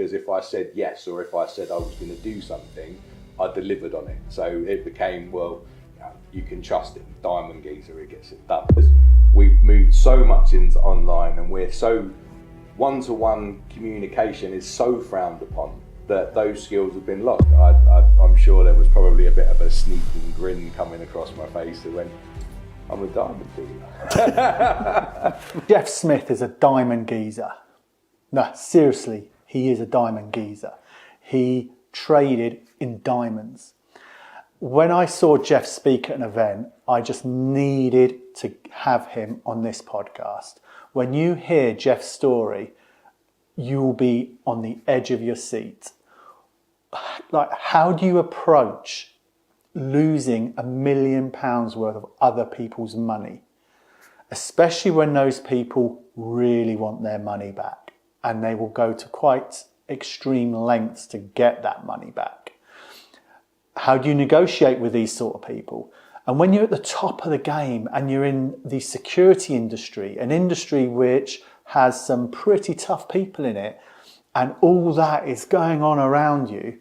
because if I said yes, or if I said I was going to do something, I delivered on it. So it became, well, you can trust him, Diamond Geezer, he gets it done. We've moved so much into online, and we're so one-to-one communication is so frowned upon that those skills have been lost. I'm sure there was probably a bit of a sneaking grin coming across my face that went, I'm a diamond geezer. Geoff Smith is a diamond geezer. No, seriously, he is a diamond geezer. He traded in diamonds. When I saw Geoff speak at an event, I just needed to have him on this podcast. When you hear Geoff's story, you'll be on the edge of your seat. Like, how do you approach losing £1 million worth of other people's money? Especially when those people really want their money back, and they will go to quite extreme lengths to get that money back. How do you negotiate with these sort of people? And when you're at the top of the game and you're in the security industry, an industry which has some pretty tough people in it, and all that is going on around you,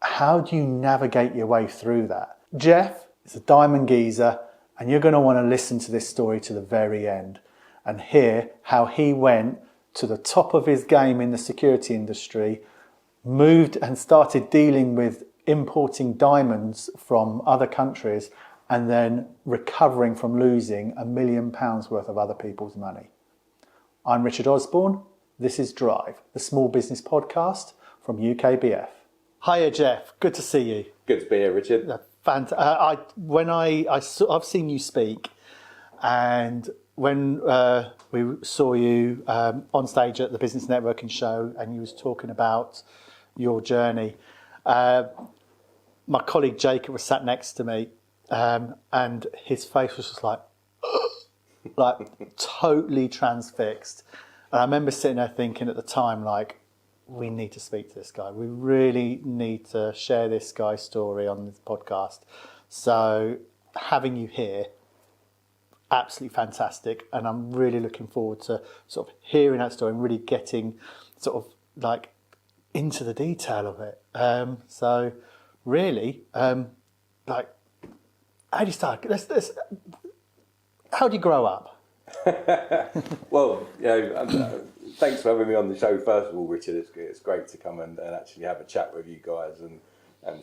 how do you navigate your way through that? Geoff is a diamond geezer, and you're going to want to listen to this story to the very end and hear how he went to the top of his game in the security industry, moved and started dealing with importing diamonds from other countries, and then recovering from losing £1 million worth of other people's money. I'm Richard Osborne. This is Drive, the small business podcast from UKBF. Hiya, Geoff. Good to see you. Good to be here, Richard. I've seen you speak, and when we saw you on stage at the Business Networking show, and you was talking about your journey, my colleague Jacob was sat next to me, and his face was just like totally transfixed. And I remember sitting there thinking at the time, like, we need to speak to this guy. We really need to share this guy's story on this podcast. So having you here, absolutely fantastic. And I'm really looking forward to sort of hearing that story and really getting sort of like into the detail of it. So really, like, how do you start? How do you grow up? Well, thanks for having me on the show, first of all, Richard. It's great to come and actually have a chat with you guys and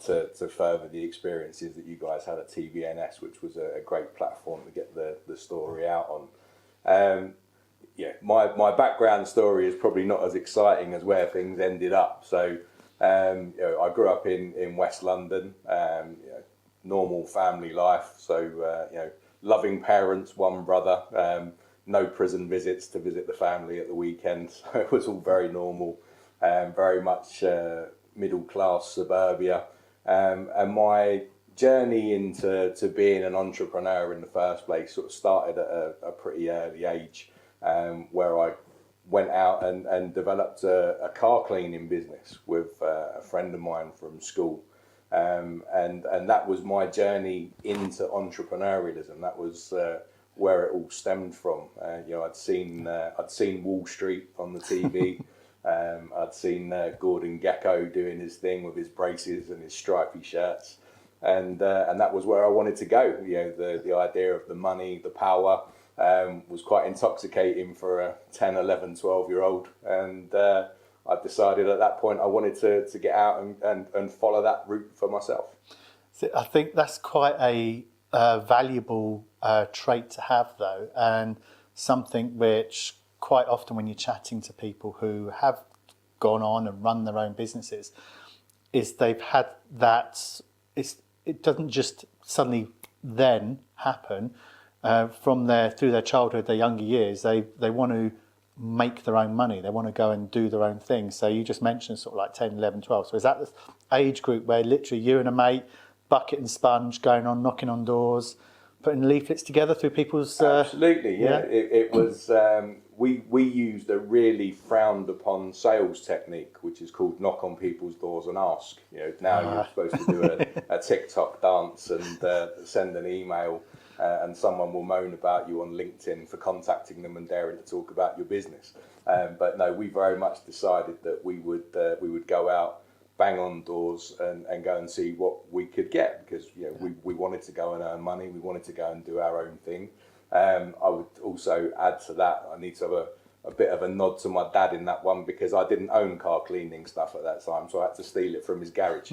to further the experiences that you guys had at TVNS, which was a great platform to get the story out on. My background story is probably not as exciting as where things ended up. So I grew up in West London, normal family life. So loving parents, one brother. No prison visits to visit the family at the weekend. So it was all very normal, very much middle class suburbia. And my journey into being an entrepreneur in the first place sort of started at a pretty early age, where I went out and developed a car cleaning business with a friend of mine from school. And that was my journey into entrepreneurialism. That was where it all stemmed from. I'd seen Wall Street on the TV. I'd seen Gordon Gekko doing his thing with his braces and his stripy shirts, and that was where I wanted to go. The idea of the money, the power, was quite intoxicating for a 10, 11, 12-year-old, and I decided at that point I wanted to get out and follow that route for myself. So I think that's quite a valuable trait to have, though, and something which quite often when you're chatting to people who have gone on and run their own businesses, is they've had that. It doesn't just suddenly then happen through their childhood, their younger years. They want to make their own money. They want to go and do their own thing. So you just mentioned sort of like 10, 11, 12. So is that this age group where literally you and a mate, bucket and sponge, going on, knocking on doors, putting leaflets together through people's... Absolutely, yeah. It was... We used a really frowned upon sales technique, which is called knock on people's doors and ask. Now you're supposed to do a TikTok dance and send an email. and someone will moan about you on LinkedIn for contacting them and daring to talk about your business. But no, we very much decided that we would go out, bang on doors, and go and see what we could get, because we wanted to go and earn money. We wanted to go and do our own thing. I would also add to that, I need to have a bit of a nod to my dad in that one, because I didn't own car cleaning stuff at that time, so I had to steal it from his garage.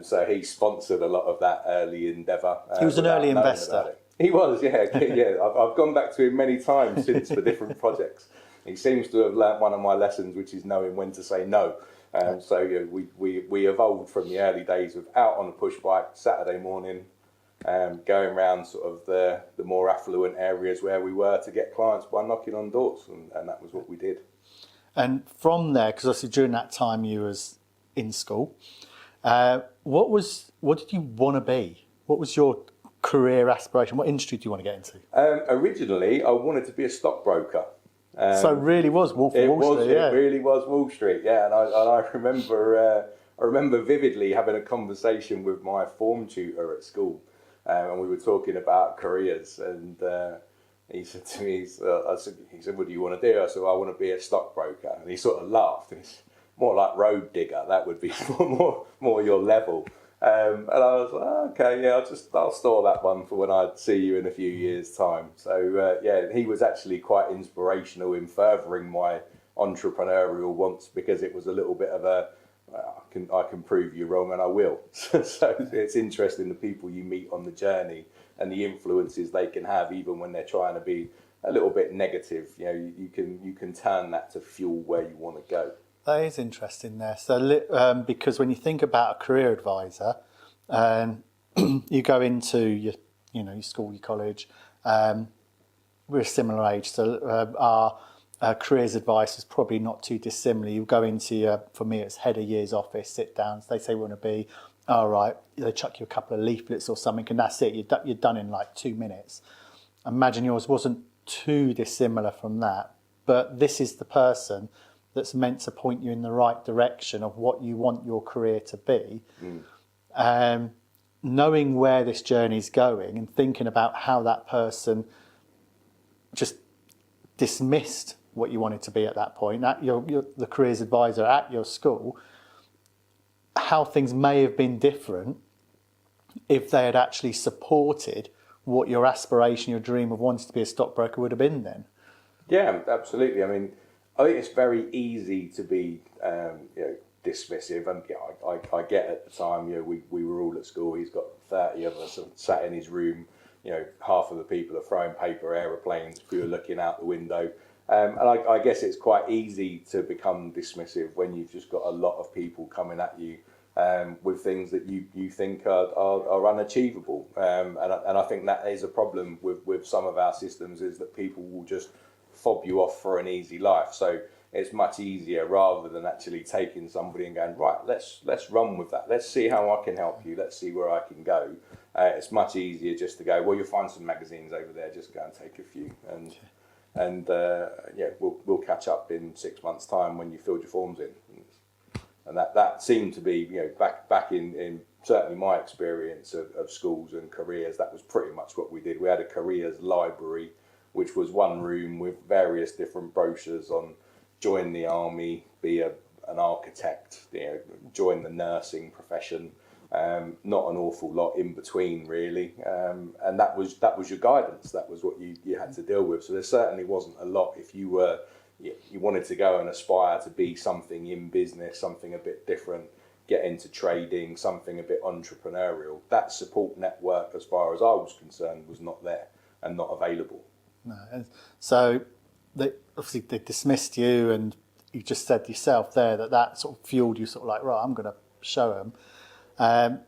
So he sponsored a lot of that early endeavour. He was an early investor. He was, yeah. I've gone back to him many times since for different projects. He seems to have learnt one of my lessons, which is knowing when to say no. So we evolved from the early days of out on a push bike Saturday morning, going around sort of the more affluent areas where we were to get clients by knocking on doors, and that was what we did. And from there, because obviously during that time you was in school, what did you want to be? What was your career aspiration? What industry do you want to get into? Originally, I wanted to be a stockbroker. So it really was Wall Street, yeah. It really was Wall Street, yeah. And I remember vividly having a conversation with my form tutor at school, and we were talking about careers. And he said to me, he said, "What do you want to do?" I said, "Well, I want to be a stockbroker." And he sort of laughed. And he's more like road digger. That would be more your level. And I was like, okay, yeah, I'll store that one for when I see you in a few years' time. So he was actually quite inspirational in furthering my entrepreneurial wants, because it was a little bit of I can prove you wrong, and I will. So it's interesting the people you meet on the journey and the influences they can have, even when they're trying to be a little bit negative. You can turn that to fuel where you want to go. That is interesting there. So, because when you think about a career advisor, you go into your school, your college. We're a similar age, so our careers advice is probably not too dissimilar. You go into for me, it's head of year's office, sit down. They say we want to be, all right. They chuck you a couple of leaflets or something, and that's it. You're done in like 2 minutes. Imagine yours wasn't too dissimilar from that, but this is the person that's meant to point you in the right direction of what you want your career to be. Knowing where this journey is going and thinking about how that person just dismissed what you wanted to be at that point, at the careers advisor at your school, how things may have been different if they had actually supported what your aspiration, your dream of wanting to be a stockbroker would have been then. Yeah, absolutely. I mean, I think it's very easy to be, dismissive, and I get at the time, we were all at school. He's got 30 of us sat in his room. Half of the people are throwing paper aeroplanes if you were looking out the window. And I guess it's quite easy to become dismissive when you've just got a lot of people coming at you with things that you think are unachievable. And I think that is a problem with some of our systems, is that people will just fob you off for an easy life. So it's much easier, rather than actually taking somebody and going, right, let's run with that. Let's see how I can help you. Let's see where I can go. It's much easier just to go, well, you'll find some magazines over there. Just go and take a few, and we'll catch up in 6 months' time when you filled your forms in. And that seemed to be, back in certainly my experience of schools and careers, that was pretty much what we did. We had a careers library, which was one room with various different brochures on join the army, be an architect, join the nursing profession. Not an awful lot in between, really, and that was your guidance. That was what you had to deal with. So there certainly wasn't a lot. If you wanted to go and aspire to be something in business, something a bit different, get into trading, something a bit entrepreneurial, that support network, as far as I was concerned, was not there and not available. No, so they dismissed you, and you just said yourself there that sort of fueled you, sort of like, right, I'm going to show them.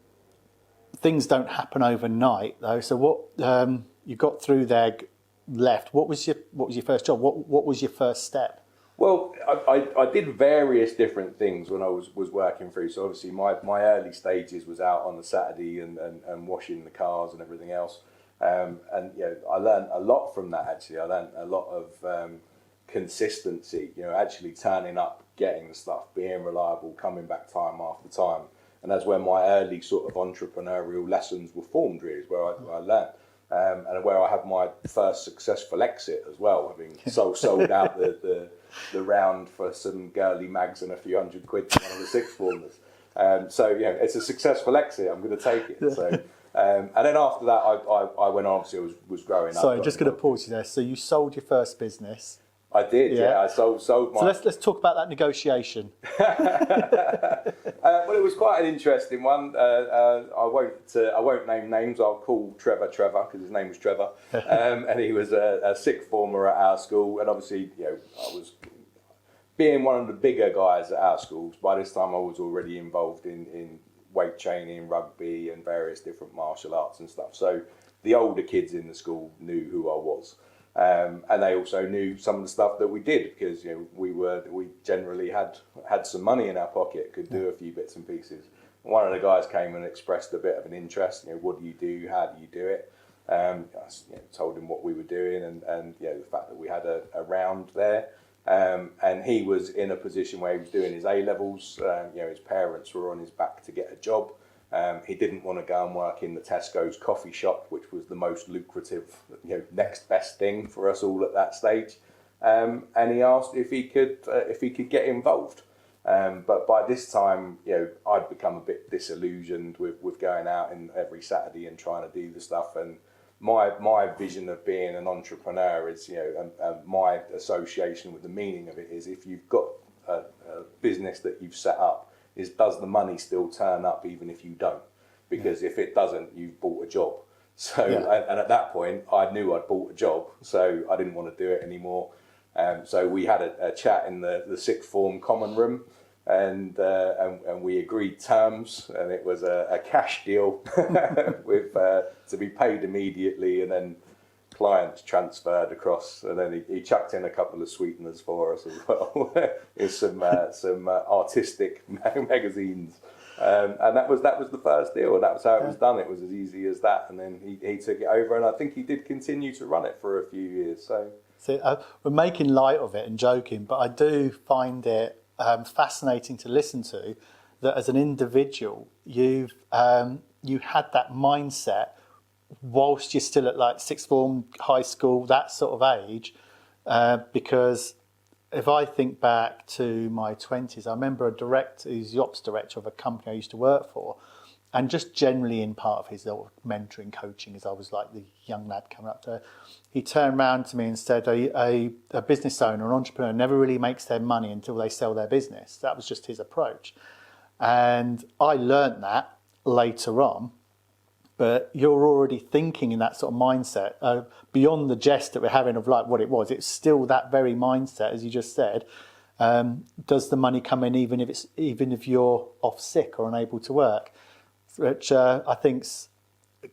Things don't happen overnight, though. So what you got through there, left. What was your first job? What was your first step? Well, I did various different things when I was working through. So obviously my early stages was out on the Saturday and washing the cars and everything else. And I learned a lot from that. Actually, I learned a lot of consistency. Actually turning up, getting the stuff, being reliable, coming back time after time. And that's where my early sort of entrepreneurial lessons were formed. Really, is where I learned. and where I had my first successful exit as well, having sold out the round for some girly mags and a few £100 to one of the sixth formers. So it's a successful exit. I'm going to take it. So, and then after that, I went on. Obviously, I was growing up. Sorry, just going to pause you there. So you sold your first business. I did. Yeah, I sold my. So let's talk about that negotiation. Well, it was quite an interesting one. I won't name names. I'll call Trevor because his name was Trevor, and he was a sixth former at our school. And obviously, I was being one of the bigger guys at our schools. By this time, I was already involved in weight training, rugby, and various different martial arts and stuff. So the older kids in the school knew who I was. And they also knew some of the stuff that we did because we generally had some money in our pocket, could do a few bits and pieces. And one of the guys came and expressed a bit of an interest. What do you do? How do you do it? I told him what we were doing and the fact that we had a round there. And he was in a position where he was doing his A-levels. His parents were on his back to get a job. He didn't want to go and work in the Tesco's coffee shop, which was the most lucrative, next best thing for us all at that stage. And he asked if he could get involved. But by this time, I'd become a bit disillusioned with going out every Saturday and trying to do the stuff. And my vision of being an entrepreneur is, my association with the meaning of it is if you've got a business that you've set up, does the money still turn up even if you don't? Because if it doesn't, you've bought a job. So, and at that point, I knew I'd bought a job, so I didn't want to do it anymore. So we had a chat in the sixth form common room, and we agreed terms, and it was a cash deal with to be paid immediately, and then clients transferred across, and then he chucked in a couple of sweeteners for us as well. With some artistic magazines, and that was the first deal, and that was how it was done. It was as easy as that, and then he took it over, and I think he did continue to run it for a few years. So we're making light of it and joking, but I do find it fascinating to listen to that as an individual you had that mindset whilst you're still at like sixth form, high school, that sort of age, because if I think back to my 20s, I remember a director, who's the ops director of a company I used to work for, and just generally in part of his mentoring, coaching, as I was like the young lad coming up to, he turned around to me and said, a business owner, an entrepreneur, never really makes their money until they sell their business. That was just his approach. And I learnt that later on. But you're already thinking in that sort of mindset, beyond the jest that we're having of like what it was. It's still that very mindset, as you just said. Does the money come in even if you're off sick or unable to work? Which I think's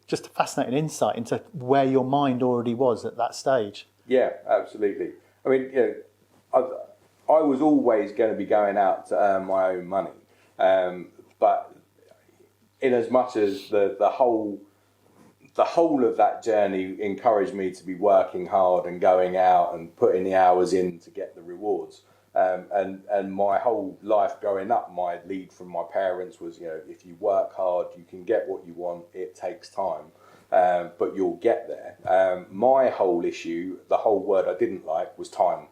just a fascinating insight into where your mind already was at that stage. Yeah, absolutely. I mean, I was always going to be going out to earn my own money, but in as much as the whole of that journey encouraged me to be working hard and going out and putting the hours in to get the rewards. And my whole life growing up, my lead from my parents was, if you work hard, you can get what you want. It takes time, but you'll get there. My whole issue, the whole word I didn't like, was time.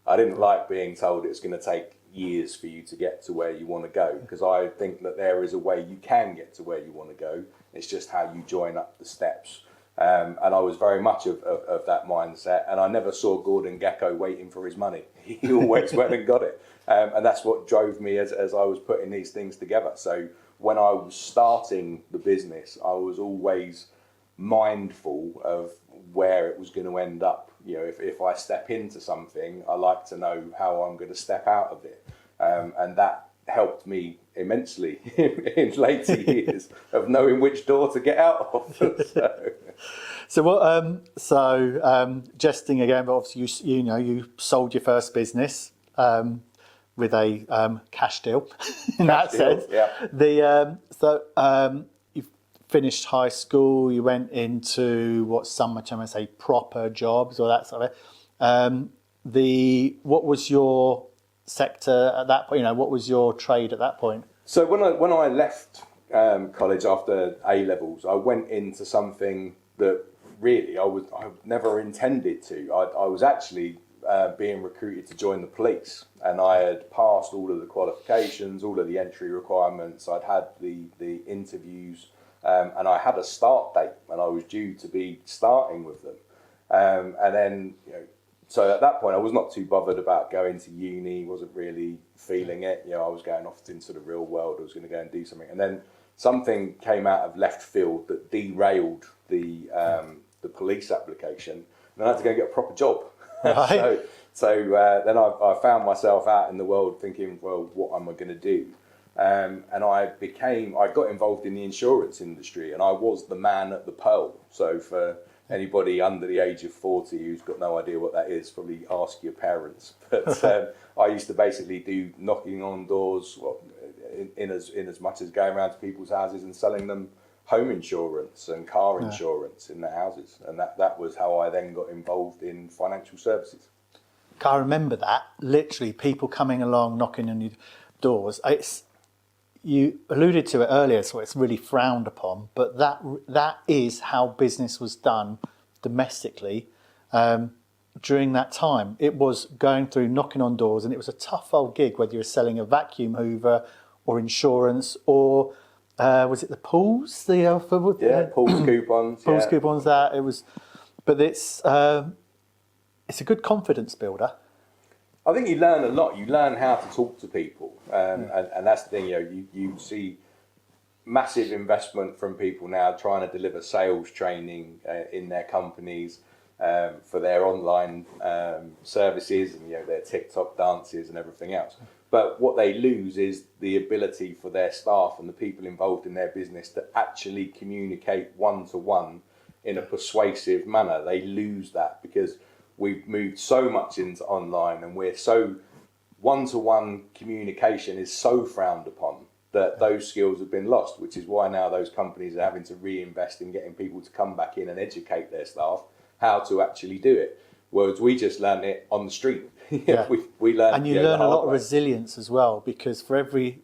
I didn't like being told it's going to take years for you to get to where you want to go, because I think that there is a way you can get to where you want to go. It's just how you join up the steps. And I was very much of that mindset, and I never saw Gordon Gekko waiting for his money. He always went and got it. And that's what drove me as I was putting these things together. So when I was starting the business, I was always mindful of where it was going to end up. If I step into something, I like to know how I'm going to step out of it. And that helped me immensely in later years of knowing which door to get out of. So jesting again, but obviously you sold your first business with a cash deal in that sense. Yeah. You finished high school, you went into what some might say proper jobs or that sort of it. What was your sector at that point? What was your trade at that point? So when I left college after A-levels, I went into something that really, I never intended to. I was actually being recruited to join the police, and I had passed all of the qualifications, all of the entry requirements. I'd had the interviews, and I had a start date, and I was due to be starting with them. And then, so at that point, I was not too bothered about going to uni. Wasn't really feeling it. I was going off into the real world. I was going to go and do something, and then something came out of left field that derailed the police application, and I had to go and get a proper job. Right. so then I found myself out in the world thinking, well, what am I going to do? And I got involved in the insurance industry, and I was the man at the Pearl. So for anybody under the age of 40 who's got no idea what that is, probably ask your parents. But I used to basically do knocking on doors, in as much as going around to people's houses and selling them home insurance and car insurance in their houses. And that was how I then got involved in financial services. I remember that, literally people coming along, knocking on your doors. You alluded to it earlier, so it's really frowned upon, but that is how business was done domestically during that time. It was going through, knocking on doors, and it was a tough old gig, whether you were selling a vacuum hoover or insurance, or was it the pools? Pools coupons. Pools coupons. That it was, but it's a good confidence builder. I think you learn a lot. You learn how to talk to people, and that's the thing. You see massive investment from people now trying to deliver sales training in their companies for their online services and their TikTok dances and everything else. But what they lose is the ability for their staff and the people involved in their business to actually communicate one-to-one in a persuasive manner. They lose that because we've moved so much into online, and we're so one-to-one communication is so frowned upon that those skills have been lost, which is why now those companies are having to reinvest in getting people to come back in and educate their staff how to actually do it. Whereas we just learned it on the street. we learned, and you learn a lot of resilience as well, because for every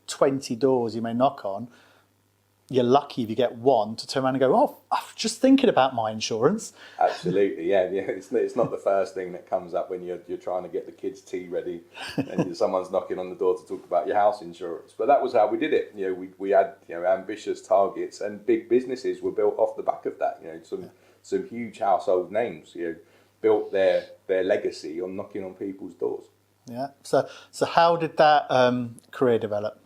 20 doors you may knock on, you're lucky if you get one to turn around and go, oh, I was just thinking about my insurance. Absolutely, yeah. It's not the first thing that comes up when you're trying to get the kids' tea ready and someone's knocking on the door to talk about your house insurance. But that was how we did it. We had ambitious targets, and big businesses were built off the back of that. Some huge household names built their legacy on knocking on people's doors. Yeah. So how did that career develop?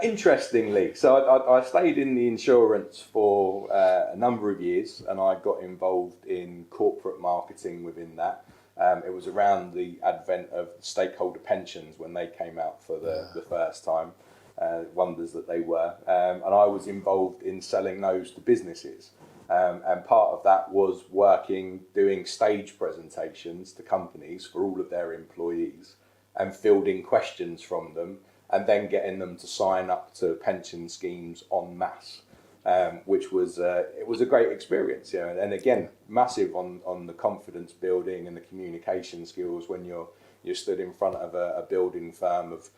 Interestingly, so I stayed in the insurance for a number of years, and I got involved in corporate marketing within that. It was around the advent of stakeholder pensions when they came out for the first time, wonders that they were. And I was involved in selling those to businesses. And part of that was doing stage presentations to companies for all of their employees and fielding questions from them, and then getting them to sign up to pension schemes en masse, which was it was a great experience. And again, massive on the confidence building and the communication skills when you're stood in front of a building firm of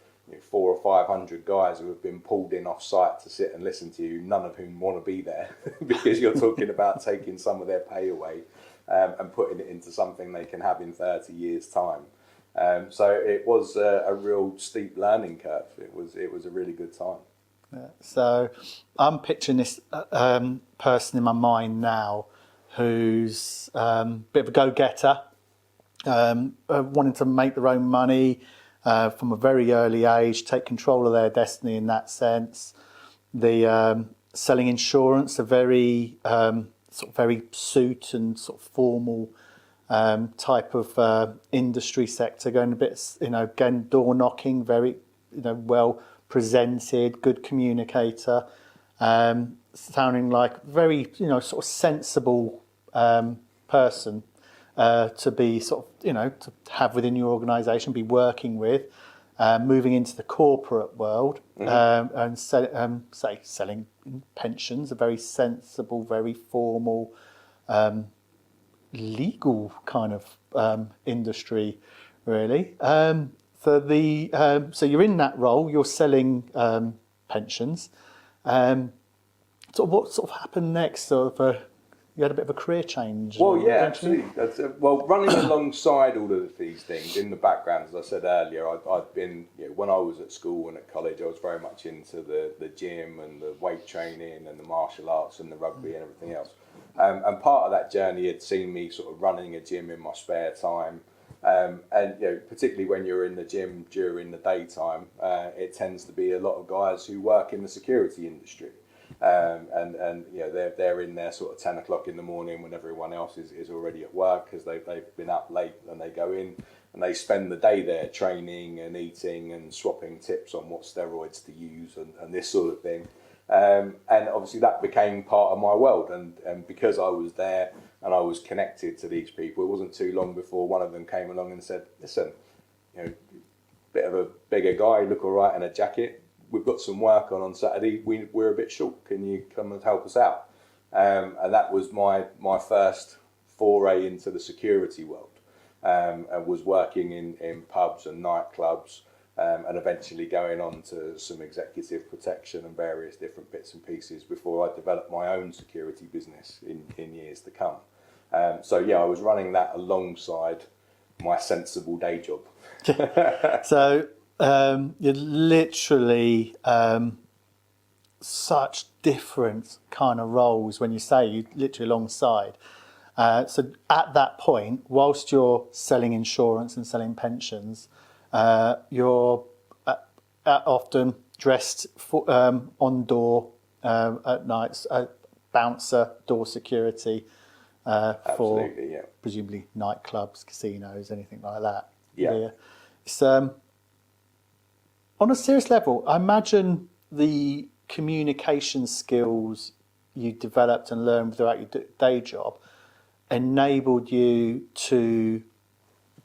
400 or 500 guys who have been pulled in off site to sit and listen to you, none of whom want to be there because you're talking about taking some of their pay away and putting it into something they can have in 30 years' time. So it was a real steep learning curve. It was a really good time. Yeah. So I'm picturing this person in my mind now who's a bit of a go-getter, wanting to make their own money from a very early age, take control of their destiny in that sense. The selling insurance, a very very suit and sort of formal type of industry sector, going a bit, again, door knocking, very, well presented, good communicator, sounding like very, sort of sensible person to be sort of, to have within your organisation, be working with, moving into the corporate world, and selling pensions, a very sensible, very formal, legal kind of industry, really. So you're in that role, you're selling pensions. So what sort of happened next? you had a bit of a career change. Well, yeah, eventually? absolutely. Well, running alongside all of these things in the background, as I said earlier, I'd been, when I was at school and at college, I was very much into the gym and the weight training and the martial arts and the rugby and everything else. And part of that journey had seen me sort of running a gym in my spare time. And particularly when you're in the gym during the daytime, it tends to be a lot of guys who work in the security industry. And they're in there sort of 10 o'clock in the morning when everyone else is already at work because they've been up late, and they go in and they spend the day there training and eating and swapping tips on what steroids to use and this sort of thing. And obviously that became part of my world, and because I was there and I was connected to these people, it wasn't too long before one of them came along and said, listen, bit of a bigger guy, look all right in a jacket, we've got some work on Saturday, we're a bit short, can you come and help us out? And that was my first foray into the security world, and was working in pubs and nightclubs, and eventually going on to some executive protection and various different bits and pieces before I developed my own security business in years to come. I was running that alongside my sensible day job. So you're literally such different kind of roles when you say you literally alongside. So at that point, whilst you're selling insurance and selling pensions, you're often dressed on door at nights, bouncer, door security for presumably nightclubs, casinos, anything like that. Yeah. It's, on a serious level, I imagine the communication skills you developed and learned throughout your day job enabled you to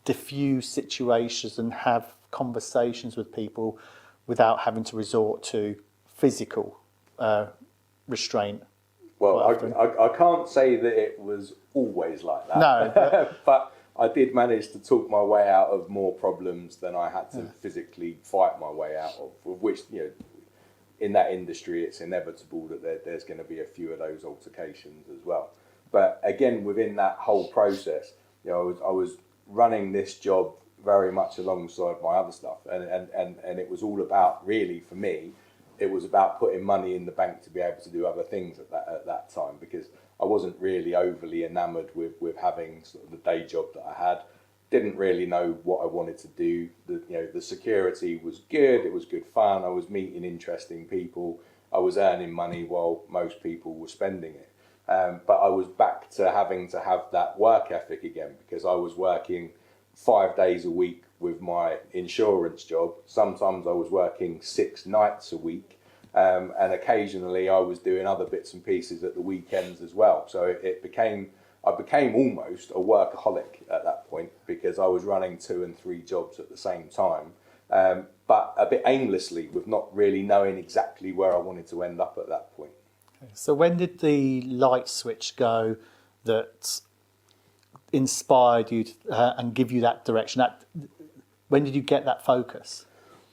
diffuse situations and have conversations with people without having to resort to physical restraint. Well, I can't say that it was always like that. No. But I did manage to talk my way out of more problems than I had to physically fight my way out of which, in that industry, it's inevitable that there's going to be a few of those altercations as well. But again, within that whole process, I was running this job very much alongside my other stuff, and it was all about, really, for me, it was about putting money in the bank to be able to do other things at that time, because I wasn't really overly enamoured with having sort of the day job that I had. Didn't really know what I wanted to do. The security was good. It was good fun. I was meeting interesting people. I was earning money while most people were spending it. But I was back to having to have that work ethic again, because I was working 5 days a week with my insurance job. Sometimes I was working 6 nights a week. And occasionally I was doing other bits and pieces at the weekends as well. So I became almost a workaholic at that point, because I was running 2 and 3 jobs at the same time, but a bit aimlessly, with not really knowing exactly where I wanted to end up at that point. So when did the light switch go that inspired you and give you that direction? When did you get that focus?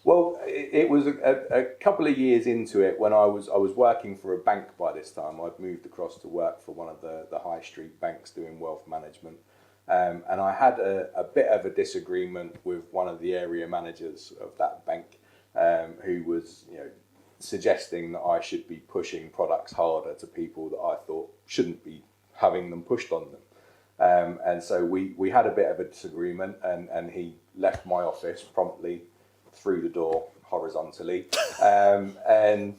Well, it was a couple of years into it, when I was working for a bank by this time. I'd moved across to work for one of the high street banks doing wealth management. And I had a bit of a disagreement with one of the area managers of that bank, who was suggesting that I should be pushing products harder to people that I thought shouldn't be having them pushed on them. And so we had a bit of a disagreement, and he left my office promptly through the door horizontally, and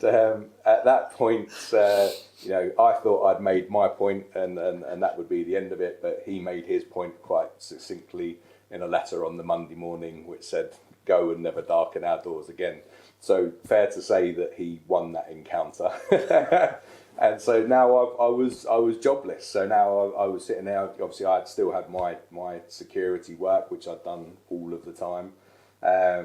at that point, I thought I'd made my point, and that would be the end of it. But he made his point quite succinctly in a letter on the Monday morning, which said, "Go and never darken our doors again." So fair to say that he won that encounter. And so now I was jobless. So now I was sitting there. Obviously, I still had my security work, which I'd done all of the time. I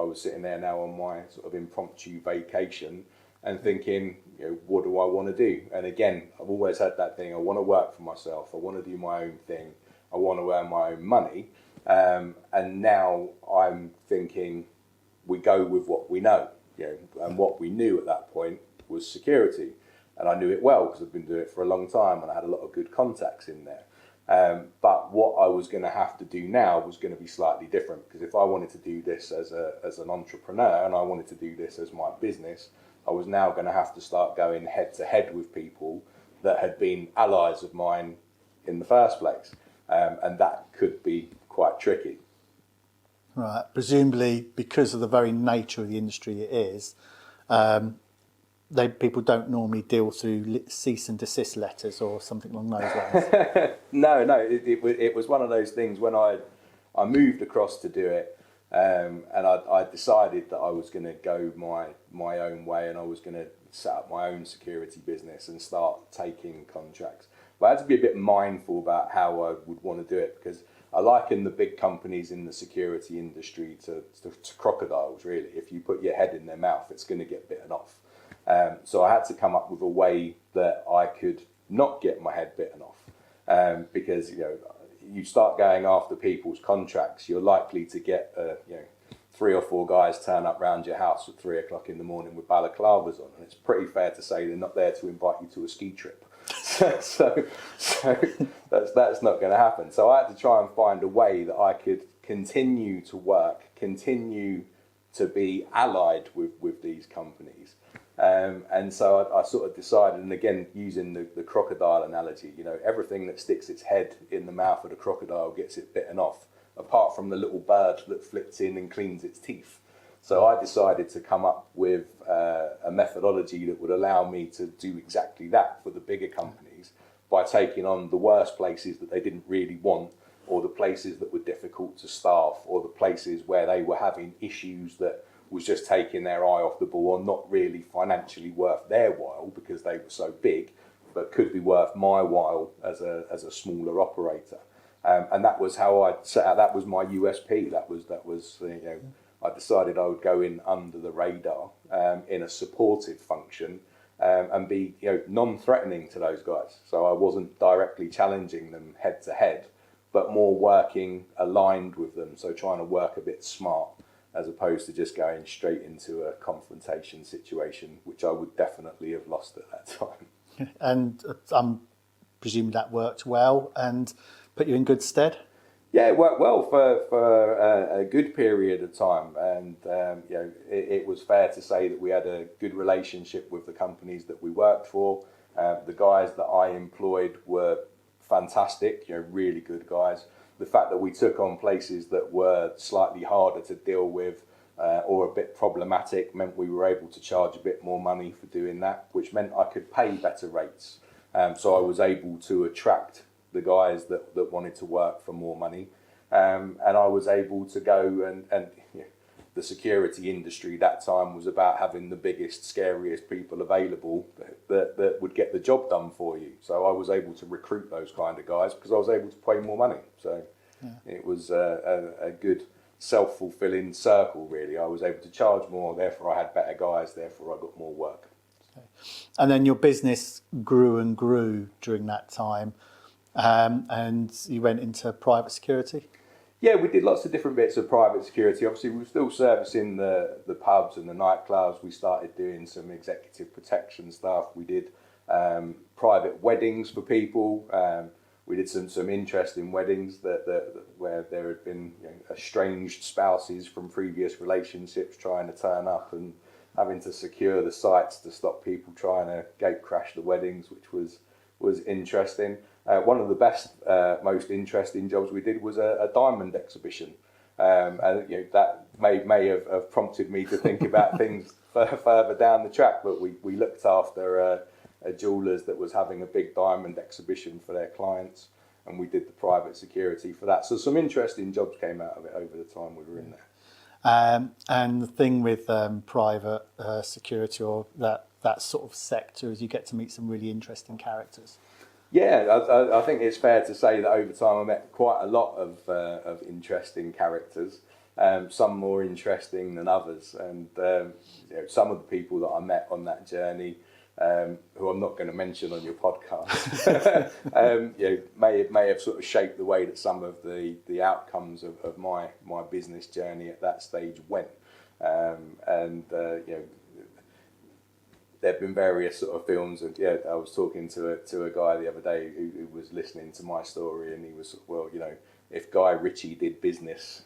was sitting there now on my sort of impromptu vacation and thinking, what do I want to do? And again, I've always had that thing. I want to work for myself. I want to do my own thing. I want to earn my own money. And now I'm thinking, we go with what we know. And what we knew at that point was security. and I knew it well because I've been doing it for a long time and I had a lot of good contacts in there. But what I was going to have to do now was going to be slightly different, because if I wanted to do this as an entrepreneur and I wanted to do this as my business, I was now going to have to start going head to head with people that had been allies of mine in the first place. And that could be quite tricky. Right. Presumably, because of the very nature of the industry it is, people don't normally deal through cease and desist letters or something along those lines. No, it was one of those things when I moved across to do it, and I decided that I was going to go my own way, and I was going to set up my own security business and start taking contracts. But I had to be a bit mindful about how I would want to do it, because I liken the big companies in the security industry to crocodiles, really. If you put your head in their mouth, it's going to get bitten off. So I had to come up with a way that I could not get my head bitten off, because you start going after people's contracts, you're likely to get 3 or 4 guys turn up round your house at 3 o'clock in the morning with balaclavas on, and it's pretty fair to say they're not there to invite you to a ski trip. so that's not going to happen. So I had to try and find a way that I could continue to work, continue to be allied with these companies. And so I sort of decided, and again, using the crocodile analogy, everything that sticks its head in the mouth of the crocodile gets it bitten off, apart from the little bird that flips in and cleans its teeth. So I decided to come up with a methodology that would allow me to do exactly that for the bigger companies, by taking on the worst places that they didn't really want, or the places that were difficult to staff, or the places where they were having issues that was just taking their eye off the ball, or not really financially worth their while because they were so big, but could be worth my while as a smaller operator. And that was how I set out. That was my USP. That was I decided I would go in under the radar, in a supportive function, and be non-threatening to those guys. So I wasn't directly challenging them head to head, but more working aligned with them. So trying to work a bit smart, as opposed to just going straight into a confrontation situation, which I would definitely have lost at that time. And I'm presuming that worked well and put you in good stead? Yeah, it worked well for a good period of time, and it was fair to say that we had a good relationship with the companies that we worked for. The guys that I employed were fantastic, really good guys. The fact that we took on places that were slightly harder to deal with or a bit problematic meant we were able to charge a bit more money for doing that, which meant I could pay better rates. So I was able to attract the guys that wanted to work for more money, and I was able to go and the security industry that time was about having the biggest, scariest people available that would get the job done for you. So I was able to recruit those kind of guys because I was able to pay more money. So it was a good self-fulfilling circle, really. I was able to charge more, therefore I had better guys, therefore I got more work. Okay. And then your business grew and grew during that time, and you went into private security? Yeah, we did lots of different bits of private security. Obviously, we were still servicing the pubs and the nightclubs. We started doing some executive protection stuff. We did private weddings for people. We did some interesting weddings where there had been estranged spouses from previous relationships trying to turn up and having to secure the sites to stop people trying to gate crash the weddings, which was interesting. One of the best, most interesting jobs we did was a diamond exhibition, and that may have prompted me to think about things further down the track. But we looked after a jewellers that was having a big diamond exhibition for their clients, and we did the private security for that. So some interesting jobs came out of it over the time we were in there. And the thing with private security or that sort of sector is you get to meet some really interesting characters. Yeah, I think it's fair to say that over time I met quite a lot of interesting characters, some more interesting than others, and some of the people that I met on that journey, who I'm not going to mention on your podcast, may have sort of shaped the way that some of the outcomes of my business journey at that stage went, there've been various sort of films, and yeah, I was talking to a guy the other day who was listening to my story, and he was, well, you know, if Guy Ritchie did business,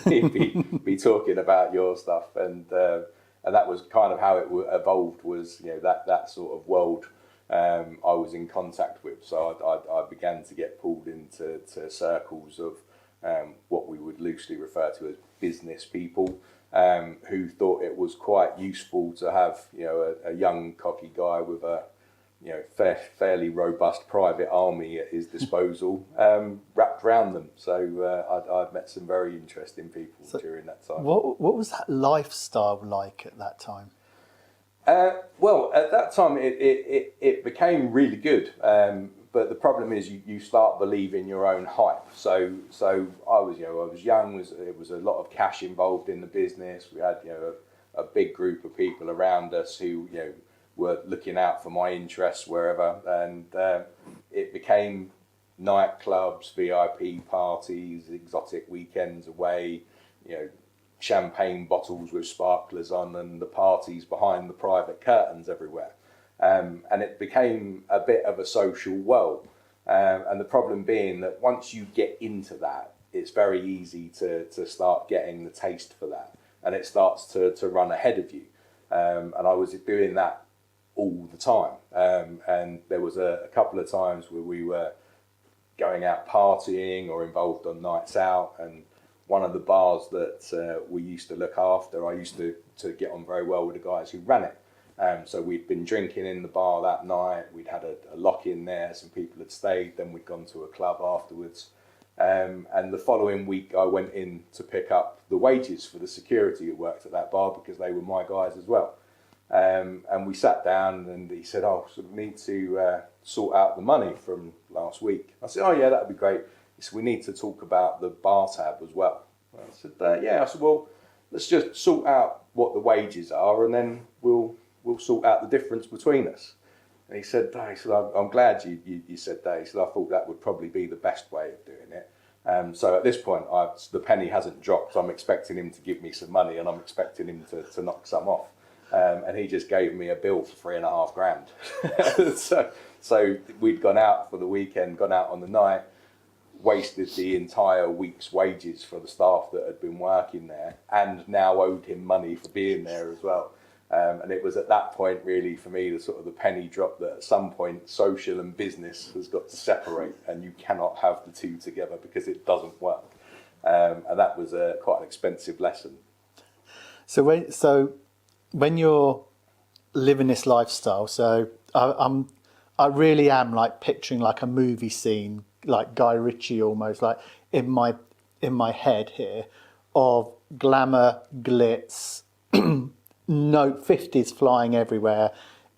he'd be talking about your stuff, and that was kind of how it evolved. Was, you know, that sort of world I was in contact with. So I began to get pulled into circles of what we would loosely refer to as business people. Who thought it was quite useful to have, you know, a young cocky guy with a, you know, fairly robust private army at his disposal, wrapped around them. So I've met some very interesting people during that time. What was that lifestyle like at that time? Well, at that time it became really good. But the problem is you start believing your own hype. So I was young. It was a lot of cash involved in the business. We had, you know, a big group of people around us who, you know, were looking out for my interests wherever, and it became nightclubs, VIP parties, exotic weekends away, you know, champagne bottles with sparklers on, and the parties behind the private curtains everywhere. And it became a bit of a social world. And the problem being that once you get into that, it's very easy to start getting the taste for that. And it starts to run ahead of you. And I was doing that all the time. And there was a couple of times where we were going out partying or involved on nights out. And one of the bars that we used to look after, I used to get on very well with the guys who ran it. So we'd been drinking in the bar that night, we'd had a lock-in there, some people had stayed, then we'd gone to a club afterwards. And the following week I went in to pick up the wages for the security who worked at that bar, because they were my guys as well. And we sat down and he said, "Oh, so we need to sort out the money from last week." I said, "Oh yeah, that'd be great." He said, "We need to talk about the bar tab as well." I said, "Yeah." I said, "Well, let's just sort out what the wages are, and then we'll sort out the difference between us." And he said, "I'm glad you said that." He said, "I thought that would probably be the best way of doing it." So at this point, the penny hasn't dropped. I'm expecting him to give me some money, and I'm expecting him to knock some off. And he just gave me a bill for $3,500. So we'd gone out for the weekend, gone out on the night, wasted the entire week's wages for the staff that had been working there, and now owed him money for being there as well. And it was at that point, really, for me, the penny dropped that at some point social and business has got to separate, and you cannot have the two together because it doesn't work. And that was quite an expensive lesson. So when you're living this lifestyle, so I really am like picturing like a movie scene, like Guy Ritchie almost, like in my head here, of glamour, glitz, note 50s flying everywhere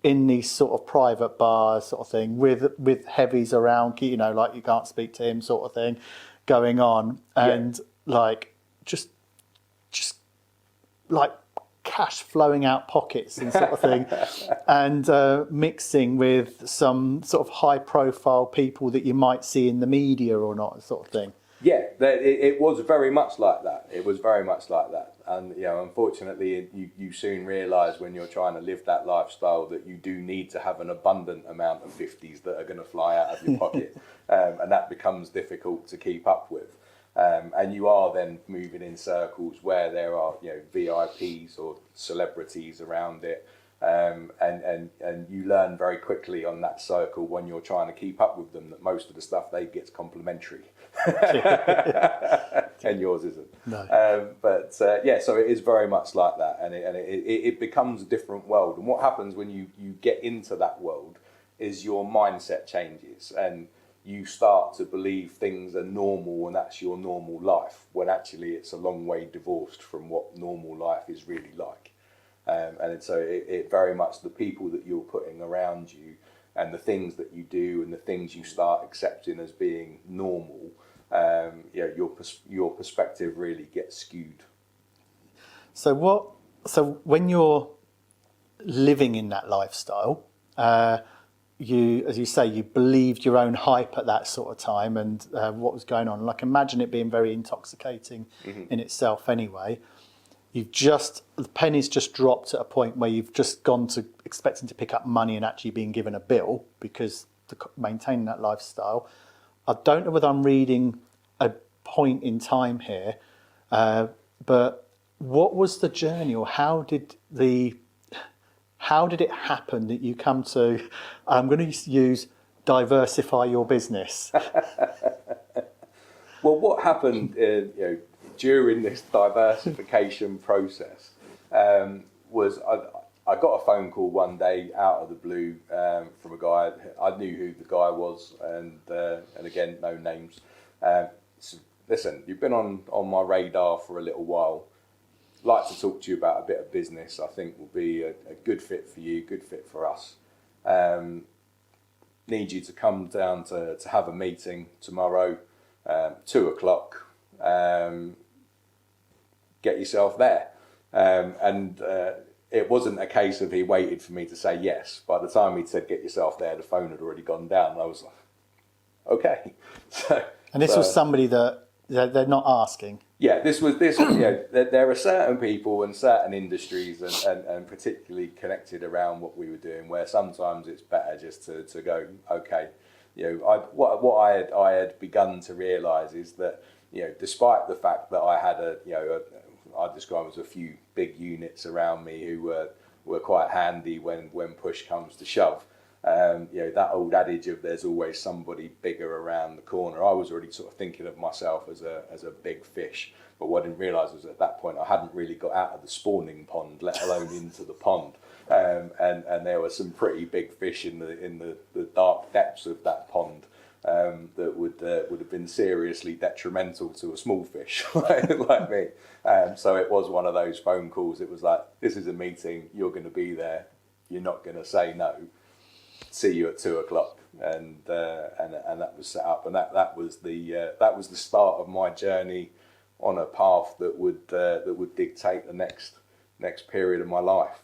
in these sort of private bars sort of thing with heavies around, you know, like you can't speak to him sort of thing going on, and like just like cash flowing out pockets and sort of thing, and mixing with some sort of high profile people that you might see in the media or not, sort of thing. Yeah, it was very much like that. It was very much like that. And, you know, unfortunately, you soon realise when you're trying to live that lifestyle that you do need to have an abundant amount of 50s that are going to fly out of your pocket. And that becomes difficult to keep up with. And you are then moving in circles where there are, you know, VIPs or celebrities around it. And you learn very quickly on that circle when you're trying to keep up with them that most of the stuff they get's complimentary. And yours isn't. No. Yeah, so it is very much like that, and it becomes a different world. And what happens when you get into that world is your mindset changes, and you start to believe things are normal and that's your normal life, when actually it's a long way divorced from what normal life is really like. And so it very much, the people that you're putting around you and the things that you do and the things you start accepting as being normal, your perspective really gets skewed. So when you're living in that lifestyle, you, as you say, you believed your own hype at that sort of time and what was going on. Like, imagine it being very intoxicating in itself anyway. the penny's just dropped at a point where you've just gone to expecting to pick up money and actually being given a bill because maintaining that lifestyle. I don't know whether I'm reading a point in time here, but what was the journey, or how did it happen that you come to, I'm going to use diversify your business? Well, what happened during this diversification process was I got a phone call one day out of the blue from a guy. I knew who the guy was, and again, no names. So, listen, you've been on my radar for a little while. Like to talk to you about a bit of business. I think will be a good fit for you, good fit for us. Need you to come down to have a meeting tomorrow, 2:00. Get yourself there. It wasn't a case of he waited for me to say yes. By the time he'd said get yourself there, the phone had already gone down. And I was like, okay. And this was somebody that they're not asking. Yeah, this was. There are certain people and certain industries, and particularly connected around what we were doing, where sometimes it's better just to go, okay. What I had begun to realise is that, despite the fact that I had I describe as a few big units around me who were quite handy when push comes to shove. That old adage of there's always somebody bigger around the corner. I was already sort of thinking of myself as a big fish, but what I didn't realise was at that point I hadn't really got out of the spawning pond, let alone into the pond. And there were some pretty big fish in the dark depths of that pond that would have been seriously detrimental to a small fish like me. So it was one of those phone calls. It was like, this is a meeting. You're going to be there. You're not going to say no. See you at 2:00, and that was set up, and that was the start of my journey on a path that would dictate the next period of my life.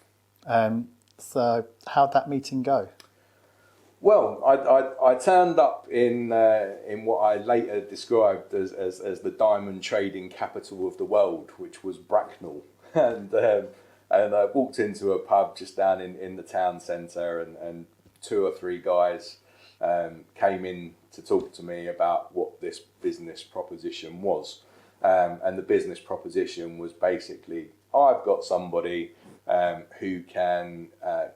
So how'd that meeting go? Well, I turned up in what I later described as the diamond trading capital of the world, which was Bracknell, and I walked into a pub just down in the town centre, and 2 or 3 guys came in to talk to me about what this business proposition was. And the business proposition was basically, I've got somebody who can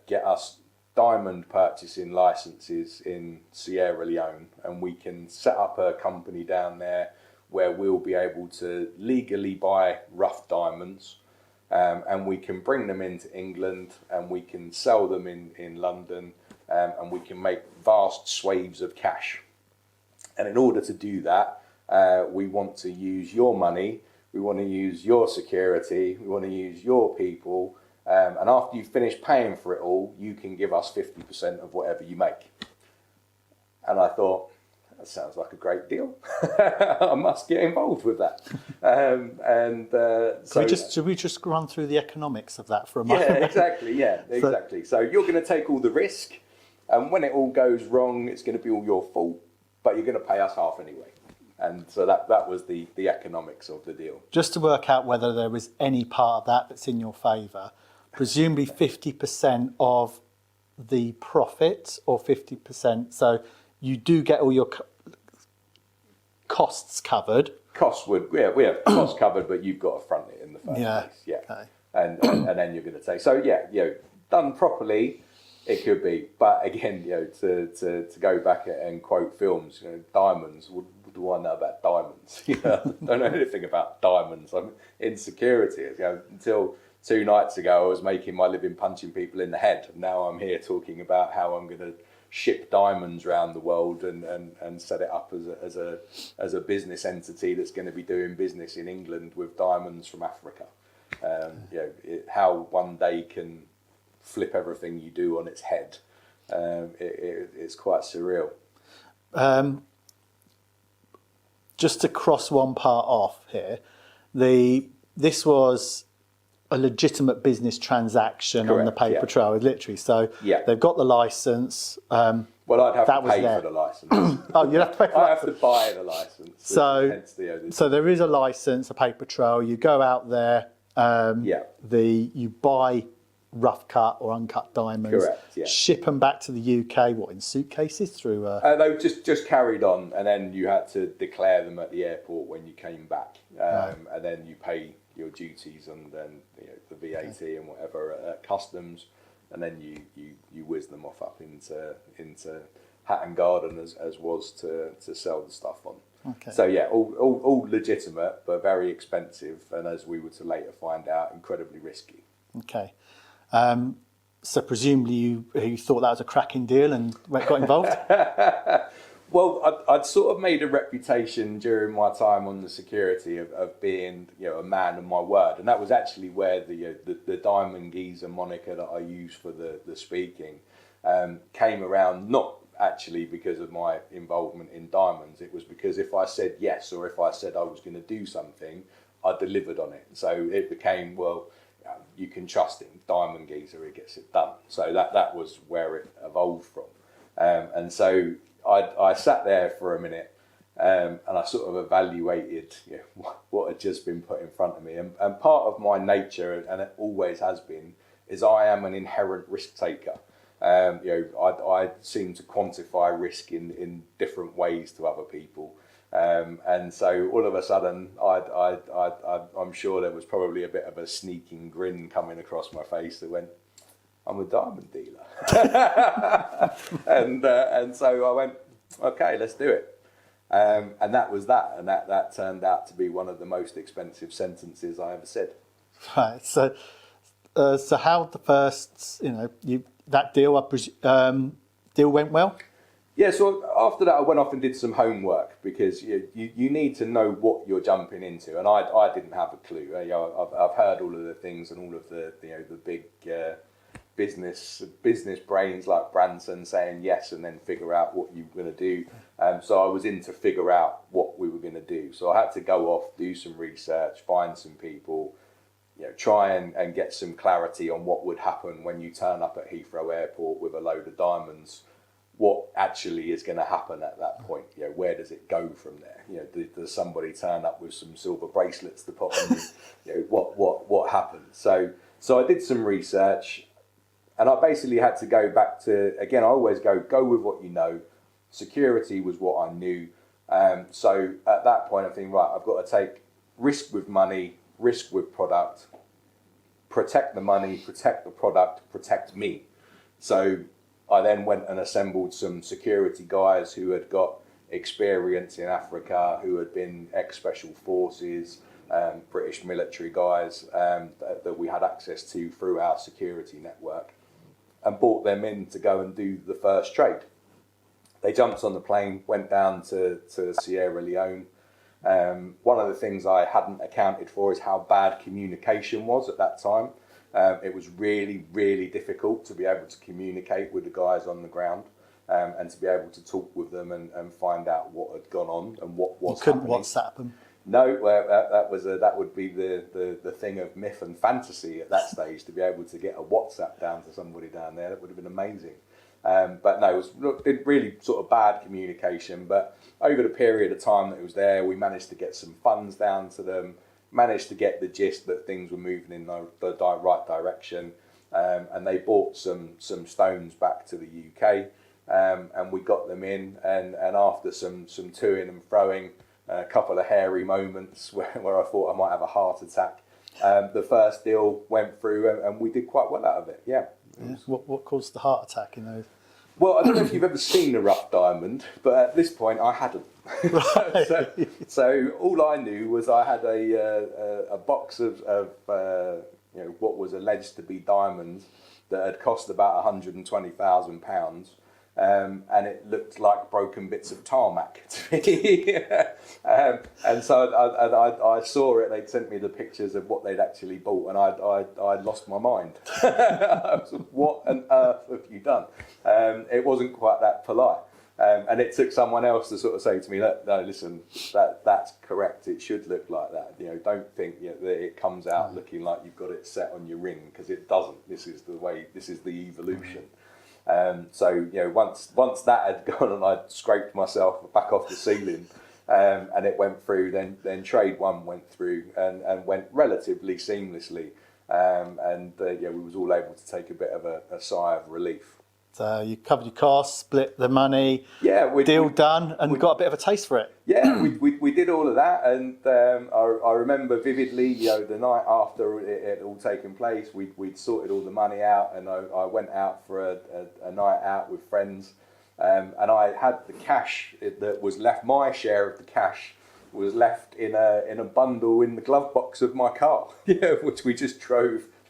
get us diamond purchasing licenses in Sierra Leone, and we can set up a company down there where we'll be able to legally buy rough diamonds, and we can bring them into England, and we can sell them in London, and we can make vast swathes of cash. And in order to do that, we want to use your money, we want to use your security, we want to use your people, and after you've finished paying for it all, you can give us 50% of whatever you make. And I thought, that sounds like a great deal. I must get involved with that. Should we just run through the economics of that for a moment? Yeah, exactly. So you're going to take all the risk, and when it all goes wrong, it's going to be all your fault, but you're going to pay us half anyway. And so that was the economics of the deal. Just to work out whether there was any part of that that's in your favour, presumably 50% of the profit, or 50%, so you do get all your costs covered. We have costs covered, but you've got to front it in the first place. Yeah. Okay. And then you're going to take. So done properly, it could be. But again, to go back and quote films, diamonds. What do I know about diamonds? I don't know anything about diamonds. I'm insecurity. Until 2 nights ago, I was making my living punching people in the head. And now I'm here talking about how I'm going to ship diamonds around the world and set it up as a business entity that's going to be doing business in England with diamonds from Africa. How one day can flip everything you do on its head. It's quite surreal. Just to cross one part off here, this was a legitimate business transaction. Correct, on the paper trail, literally. So they've got the license. Well, I'd have to pay for the license. Oh, you'd have to pay for I have to buy the license. So there is a license, a paper trail. You go out there, You buy rough cut or uncut diamonds, Correct, yeah. ship them back to the UK, in suitcases through? They were just carried on, and then you had to declare them at the airport when you came back, and then you pay your duties and then the VAT and whatever at customs, and then you whiz them off up into Hatton Garden as was to sell the stuff on. Okay. So yeah, all legitimate, but very expensive, and as we were to later find out, incredibly risky. Okay. So presumably you thought that was a cracking deal and got involved? Well, I'd sort of made a reputation during my time on the security of being a man of my word, and that was actually where the Diamond Geezer moniker that I use for the speaking came around. Not actually because of my involvement in diamonds, it was because if I said yes or if I said I was going to do something, I delivered on it. So it became, you can trust him, Diamond Geezer, he gets it done. So that was where it evolved from. And so I sat there for a minute and I sort of evaluated what had just been put in front of me. And part of my nature, and it always has been, is I am an inherent risk taker. I seem to quantify risk in different ways to other people. And so all of a sudden, I'm sure there was probably a bit of a sneaking grin coming across my face that went, I'm a diamond dealer. and so I went, okay, let's do it. And that was that. And that turned out to be one of the most expensive sentences I ever said. Right. So how the first, that deal, deal went well? Yeah, so after that I went off and did some homework because you need to know what you're jumping into, and I didn't have a clue. I've heard all of the things and all of the big business brains like Branson saying yes and then figure out what you were going to do. So I was in to figure out what we were going to do. So I had to go off, do some research, find some people, try and get some clarity on what would happen when you turn up at Heathrow Airport with a load of diamonds. What actually is going to happen at that point? Where does it go from there? Does somebody turn up with some silver bracelets to put on you? What happens? So I did some research, and I basically had to go back to, again, I always go with what you know. Security was what I knew. So at that point, I'm thinking, right, I've got to take risk with money, risk with product, protect the money, protect the product, protect me. So I then went and assembled some security guys who had got experience in Africa, who had been ex-special forces, British military guys that we had access to through our security network, and brought them in to go and do the first trade. They jumped on the plane, went down to Sierra Leone. One of the things I hadn't accounted for is how bad communication was at that time. It was really, really difficult to be able to communicate with the guys on the ground and to be able to talk with them and find out what had gone on and what was happening. You couldn't WhatsApp them? No, that would be the thing of myth and fantasy at that stage, to be able to get a WhatsApp down to somebody down there. That would have been amazing. But no, it was really sort of bad communication. But over the period of time that it was there, we managed to get some funds down to them, managed to get the gist that things were moving in the right direction, and they bought some stones back to the UK, and we got them in, and after some toing and froing, a couple of hairy moments where I thought I might have a heart attack, the first deal went through, and we did quite well out of it. Yeah. What caused the heart attack in those? Well, I don't know if you've ever seen a rough diamond, but at this point I hadn't. Right. so all I knew was I had a box of what was alleged to be diamonds that had cost about £120,000, and it looked like broken bits of tarmac to me. And so I saw it. They'd sent me the pictures of what they'd actually bought, and I'd lost my mind. I was, what on earth have you done? It wasn't quite that polite. And it took someone else to sort of say to me, "Look, no, listen, that's correct. It should look like that. Don't think that it comes out looking like you've got it set on your ring, because it doesn't. This is the way. This is the evolution." So once that had gone and I'd scraped myself back off the ceiling, and it went through. Then trade one went through and went relatively seamlessly, and we was all able to take a bit of a sigh of relief. So you covered your costs, split the money, deal done, and got a bit of a taste for it. Yeah, we did all of that, and I remember vividly, the night after it all taken place, we'd sorted all the money out, and I went out for a night out with friends, and I had the cash that was left. My share of the cash was left in a bundle in the glove box of my car, which we just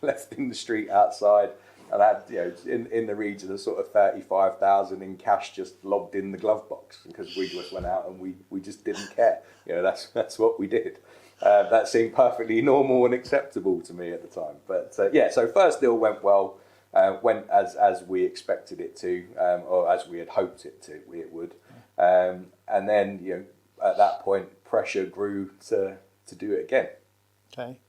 left in the street outside. And I had, in the region of sort of 35,000 in cash just lobbed in the glove box, because we just went out and we just didn't care. That's what we did. That seemed perfectly normal and acceptable to me at the time. But so first deal went well, went as we expected it to, or as we had hoped it would. And then, at that point, pressure grew to do it again. Okay.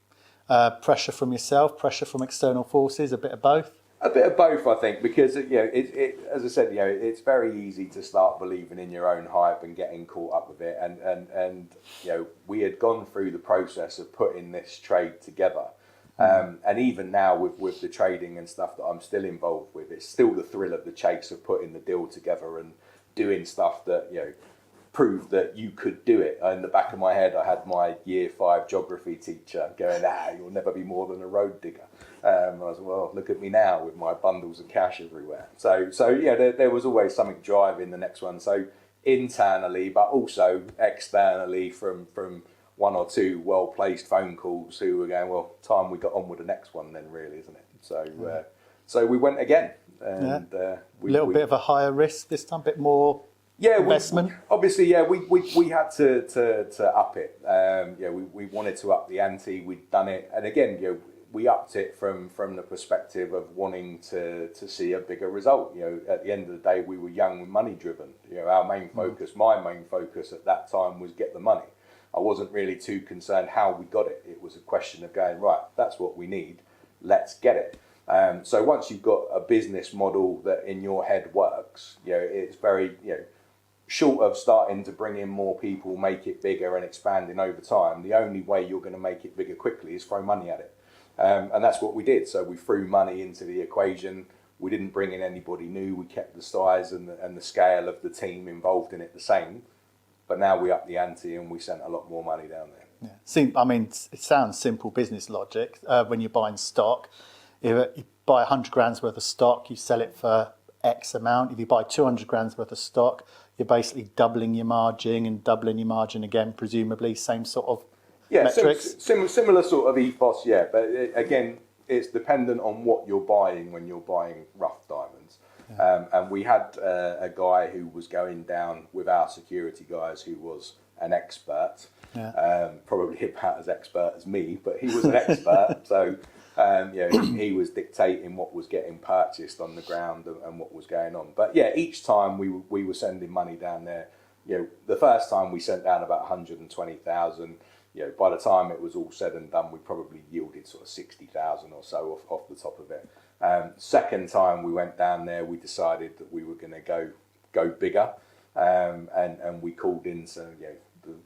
Pressure from yourself, pressure from external forces, a bit of both? A bit of both, I think, because as I said, it's very easy to start believing in your own hype and getting caught up with it. And we had gone through the process of putting this trade together, and even now with the trading and stuff that I'm still involved with, it's still the thrill of the chase of putting the deal together and doing stuff that proved that you could do it. In the back of my head, I had my year 5 geography teacher going, you'll never be more than a road digger. I was, well, look at me now with my bundles of cash everywhere. So there was always something driving the next one. So internally, but also externally from one or two well-placed phone calls who were going, well, time we got on with the next one then, really, isn't it? So we went again. And a little bit of a higher risk this time, a bit more investment. We had to up it. We wanted to up the ante. We'd done it, and again, we upped it from the perspective of wanting to see a bigger result. At the end of the day, we were young and money driven. Our main focus, my main focus at that time, was get the money. I wasn't really too concerned how we got it. It was a question of going, right, that's what we need. Let's get it. So once you've got a business model that in your head works, it's very, short of starting to bring in more people, make it bigger and expanding over time, the only way you're going to make it bigger quickly is throw money at it. And that's what we did. So we threw money into the equation. We didn't bring in anybody new. We kept the size and the scale of the team involved in it the same. But now we upped the ante and we sent a lot more money down there. It sounds simple business logic. When you're buying stock, if you buy 100 grand's worth of stock, you sell it for X amount. If you buy 200 grand's worth of stock, you're basically doubling your margin and doubling your margin again, presumably. Same sort of metrics. Similar sort of ethos, but again, it's dependent on what you're buying when you're buying rough diamonds. And we had a guy who was going down with our security guys who was an expert, probably about as expert as me, but he was an expert. So he was dictating what was getting purchased on the ground and what was going on. But each time we were sending money down there. The first time we sent down about 120,000. By the time it was all said and done, we probably yielded sort of 60,000 or so off the top of it. Second time we went down there, we decided that we were going to go bigger, and we called in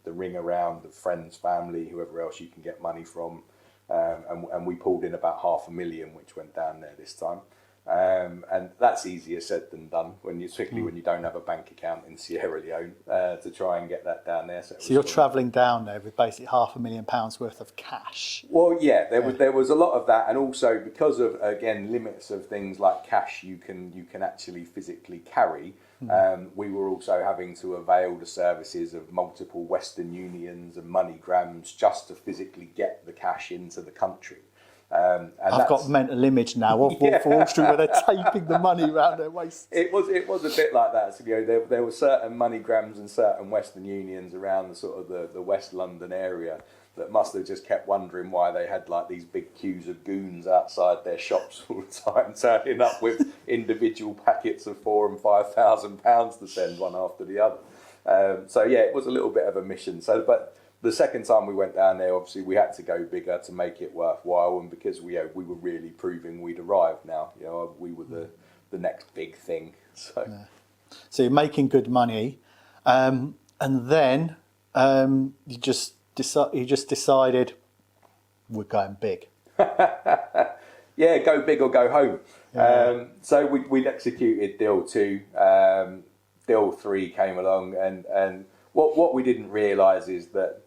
the ring around, the friends, family, whoever else you can get money from, and we pulled in about 500,000, which went down there this time. And that's easier said than done particularly when you don't have a bank account in Sierra Leone to try and get that down there. So you're travelling down there with basically £500,000 worth of cash. Well, there was a lot of that, and also because of limits of things like cash you can actually physically carry. We were also having to avail the services of multiple Western Unions and MoneyGrams just to physically get the cash into the country. And I've got a mental image now of Wolf of Wall Street where they're taping the money around their waist. It was a bit like that. So, there were certain MoneyGrams and certain Western Unions around the sort of the West London area that must have just kept wondering why they had like these big queues of goons outside their shops all the time, turning up with individual packets of £4,000 and £5,000 to send one after the other. It was a little bit of a mission. But the second time we went down there, obviously we had to go bigger to make it worthwhile, and because we were really proving we'd arrived now. We were the next big thing. So you're making good money, and then You just decided we're going big. Yeah, go big or go home. So we'd executed deal 2. Deal 3 came along, and what we didn't realise is that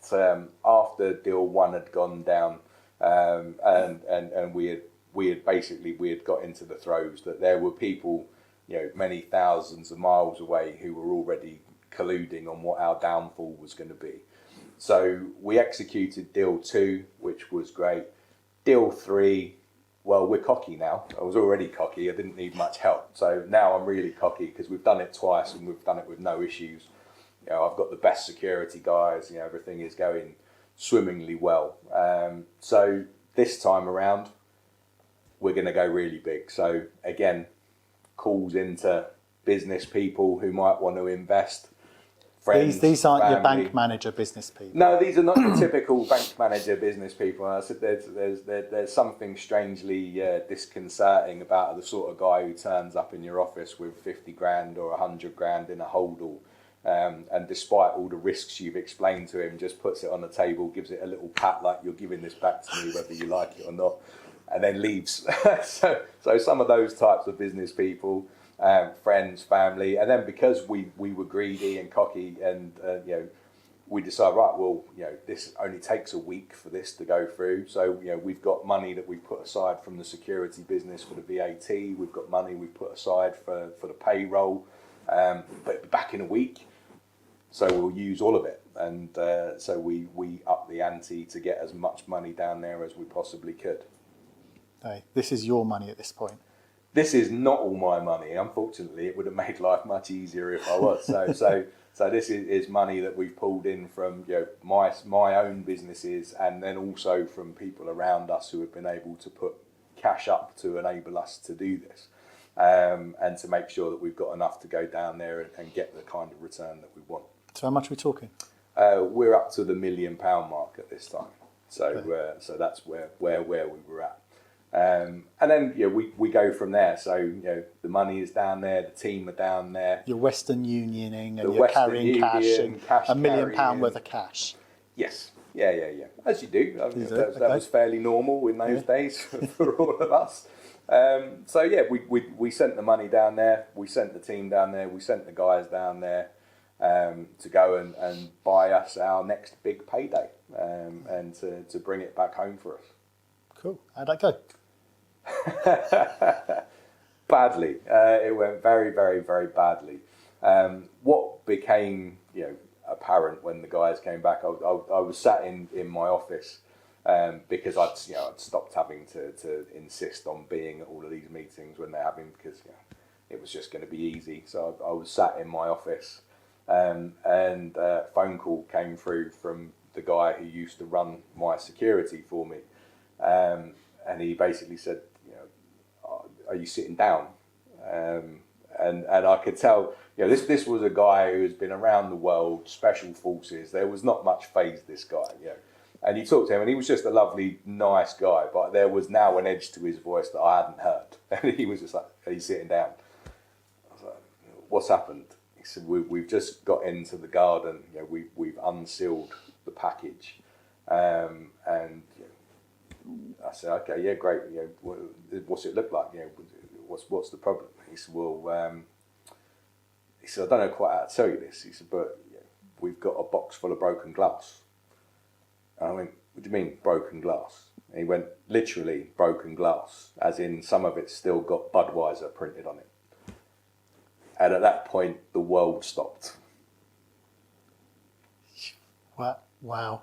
after deal 1 had gone down, and we had got into the throes, that there were people, many thousands of miles away who were already colluding on what our downfall was going to be. So we executed deal 2, which was great. Deal 3, well, we're cocky now. I was already cocky. I didn't need much help. So now I'm really cocky because we've done it twice and we've done it with no issues. I've got the best security guys. Everything is going swimmingly well. So this time around, we're going to go really big. So again, calls into business people who might want to invest. Friends, these aren't family. your bank manager business people. No, these are not your typical bank manager business people. I said there's something strangely disconcerting about the sort of guy who turns up in your office with 50 grand or 100 grand in a holdall, and despite all the risks you've explained to him, just puts it on the table, gives it a little pat like you're giving this back to me whether you like it or not, and then leaves. So some of those types of business people. Friends, family, and then because we were greedy and cocky, and we decided, right, well, this only takes a week for this to go through. So we've got money that we put aside from the security business for the VAT. We've got money we put aside for the payroll, but back in a week. So we'll use all of it, and so we up the ante to get as much money down there as we possibly could. Hey, this is your money at this point. This is not all my money. Unfortunately, it would have made life much easier if I was. So this is money that we've pulled in from my own businesses, and then also from people around us who have been able to put cash up to enable us to do this, and to make sure that we've got enough to go down there and get the kind of return that we want. So how much are we talking? We're up to the £1 million mark at this time. So Okay. so that's where we were at. And then we go from there. So the money is down there, the team are down there. You're Western Unioning, and you're Western carrying cash Union, and cash £1 million carrying. worth of cash. Yes, yeah. As you do. That okay. was fairly normal in those days for all of us. So we sent the money down there. We sent the team down there. We sent the guys down there to go and buy us our next big payday, and to bring it back home for us. Cool. How'd that go? Badly. It went very, very, very badly. What became apparent when the guys came back, I was sat in my office, because I'd stopped having to insist on being at all of these meetings when they're having, because it was just going to be easy. So I was sat in my office, and a phone call came through from the guy who used to run my security for me, and he basically said, are you sitting down? And I could tell, this was a guy who has been around the world, special forces. There was not much faze this guy, And you talked to him, and he was just a lovely, nice guy. But there was now an edge to his voice that I hadn't heard. And he was just like, are you sitting down? I was like, what's happened? He said, we've just got into the garden. We've unsealed the package, and I said, okay, yeah, great. What's it look like? What's the problem? He said, well, I don't know quite how to tell you this. He said, but we've got a box full of broken glass. And I went, what do you mean broken glass? And he went, literally broken glass, as in some of it's still got Budweiser printed on it. And at that point, the world stopped. Wow.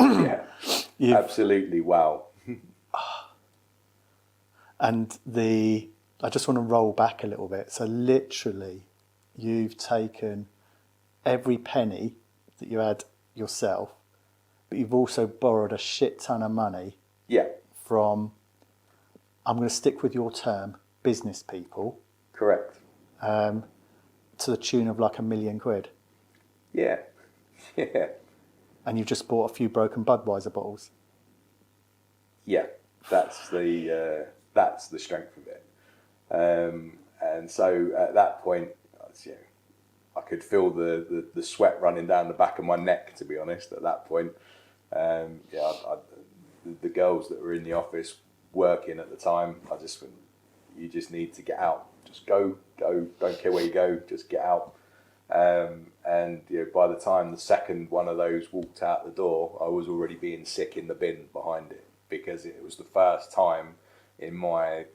Yeah, absolutely wow. And I just want to roll back a little bit. So literally, you've taken every penny that you had yourself, but you've also borrowed a shit ton of money. Yeah. From, I'm going to stick with your term, business people. Correct. To the tune of like £1 million. Yeah. Yeah. And you've just bought a few broken Budweiser bottles. Yeah. That's the strength of it. And so at that point, I could feel the sweat running down the back of my neck, to be honest, at that point. The girls that were in the office working at the time, I just went, you just need to get out. Just go, don't care where you go, just get out. And by the time the second one of those walked out the door, I was already being sick in the bin behind it, because it was the first time in my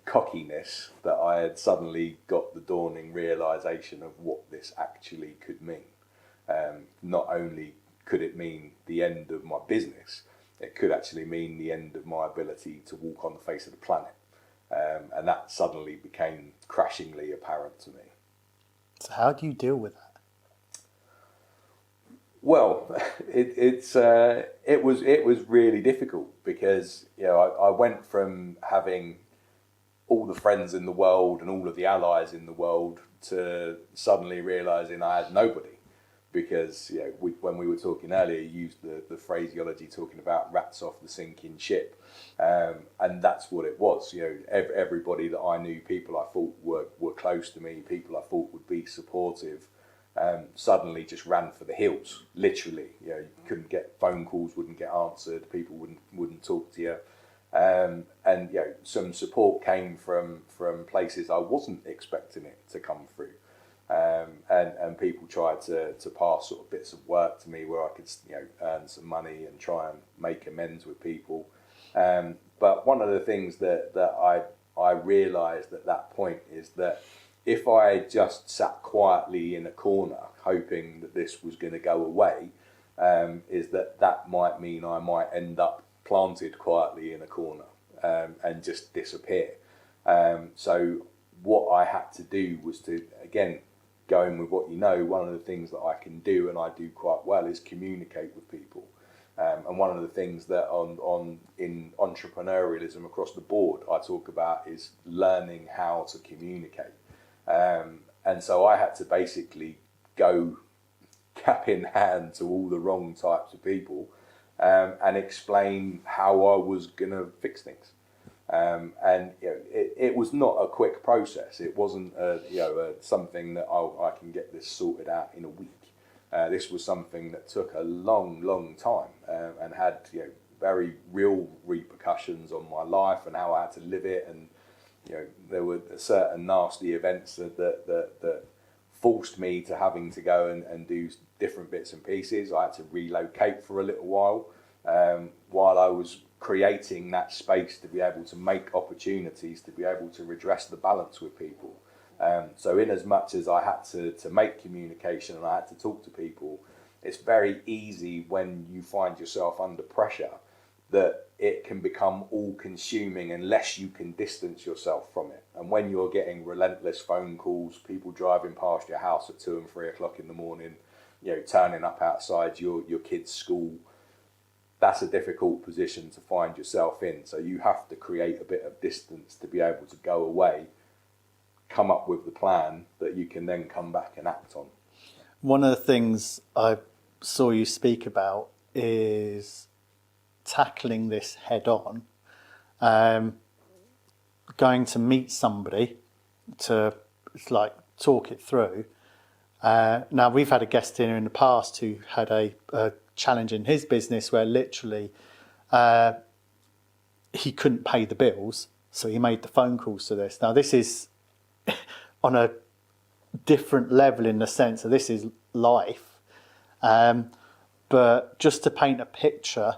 cockiness that I had suddenly got the dawning realisation of what this actually could mean. Not only could it mean the end of my business, it could actually mean the end of my ability to walk on the face of the planet. And that suddenly became crashingly apparent to me. So how do you deal with that? Well, it was really difficult, because I went from having all the friends in the world and all of the allies in the world to suddenly realising I had nobody. Because when we were talking earlier, you used the phraseology talking about rats off the sinking ship, and that's what it was. Everybody that I knew, people I thought were close to me, people I thought would be supportive, suddenly just ran for the hills. Literally, you couldn't get phone calls, wouldn't get answered, people wouldn't talk to you, and some support came from places I wasn't expecting it to come through. And people tried to pass sort of bits of work to me where I could earn some money and try and make amends with people. But one of the things that I realised at that point is that if I just sat quietly in a corner hoping that this was going to go away, is that might mean I might end up planted quietly in a corner and just disappear. So what I had to do was to, again, going with what one of the things that I can do, and I do quite well, is communicate with people. And one of the things that in entrepreneurialism across the board I talk about is learning how to communicate. And so I had to basically go cap in hand to all the wrong types of people and explain how I was going to fix things. And it was not a quick process. It wasn't something that I can get this sorted out in a week. This was something that took a long time and had very real repercussions on my life and how I had to live it. And there were certain nasty events that forced me to having to go and do different bits and pieces. I had to relocate for a little while I was creating that space to be able to make opportunities, to be able to redress the balance with people. So in as much as I had to make communication and I had to talk to people, it's very easy when you find yourself under pressure that it can become all-consuming unless you can distance yourself from it. And when you're getting relentless phone calls, people driving past your house at 2 and 3 o'clock in the morning, turning up outside your kid's school, that's a difficult position to find yourself in. So you have to create a bit of distance to be able to go away, come up with the plan that you can then come back and act on. One of the things I saw you speak about is tackling this head on, going to meet somebody to talk it through. Now, we've had a guest here in the past who had a challenge in his business where literally he couldn't pay the bills, so he made the phone calls to this. Now, this is on a different level in the sense that this is life, but just to paint a picture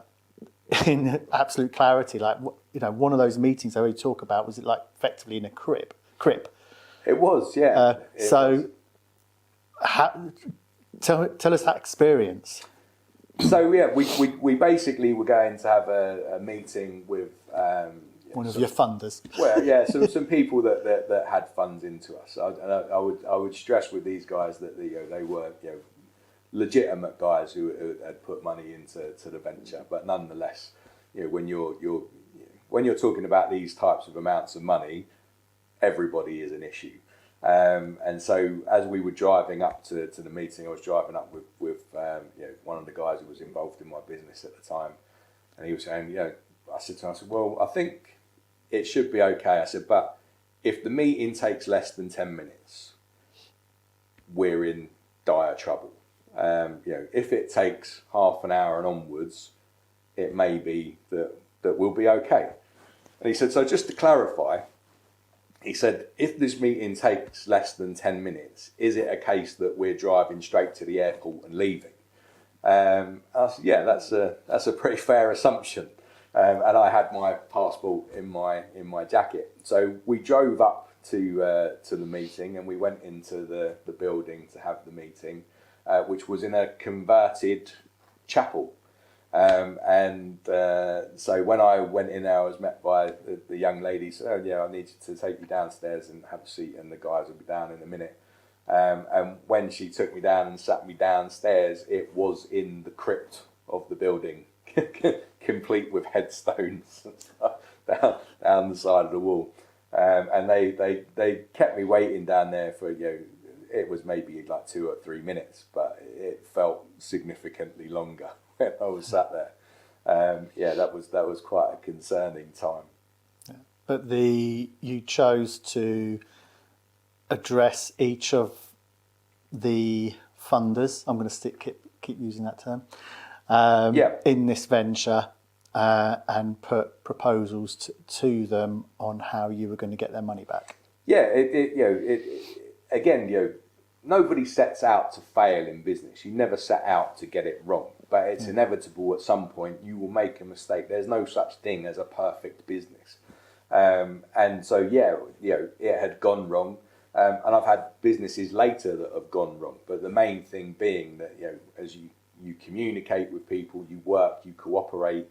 in absolute clarity, one of those meetings I already talk about, was it effectively in a crib? It was, yeah. Tell us that experience. So yeah, we basically were going to have a meeting with one of your funders. Well, yeah, some people that had funds into us. I would stress with these guys that they were legitimate guys who had put money into the venture, but nonetheless, when you're talking about these types of amounts of money, everybody is an issue. And so as we were driving up to the meeting, I was driving up with one of the guys who was involved in my business at the time, and he was saying, I said to him, well, I think it should be okay. I said, but if the meeting takes less than 10 minutes, we're in dire trouble. If it takes half an hour and onwards, it may be that we'll be okay. And he said, so just to clarify, he said, if this meeting takes less than 10 minutes, is it a case that we're driving straight to the airport and leaving? I said, yeah, that's a pretty fair assumption. And I had my passport in my jacket. So we drove up to the meeting, and we went into the building to have the meeting, which was in a converted chapel. So when I went in there, I was met by the young lady. Said, "Oh yeah, I need to take you downstairs and have a seat, and the guys will be down in a minute." And when she took me down and sat me downstairs, it was in the crypt of the building, complete with headstones and stuff down the side of the wall. And they kept me waiting down there for, it was maybe like 2 or 3 minutes, but it felt significantly longer when I was sat there. That was quite a concerning time. Yeah. But you chose to address each of the funders. I'm going to keep using that term. In this venture, and put proposals to them on how you were going to get their money back. Yeah, nobody sets out to fail in business. You never set out to get it wrong, but it's inevitable at some point you will make a mistake. There's no such thing as a perfect business. And so, it had gone wrong. And I've had businesses later that have gone wrong. But the main thing being that, as you communicate with people, you work, you cooperate,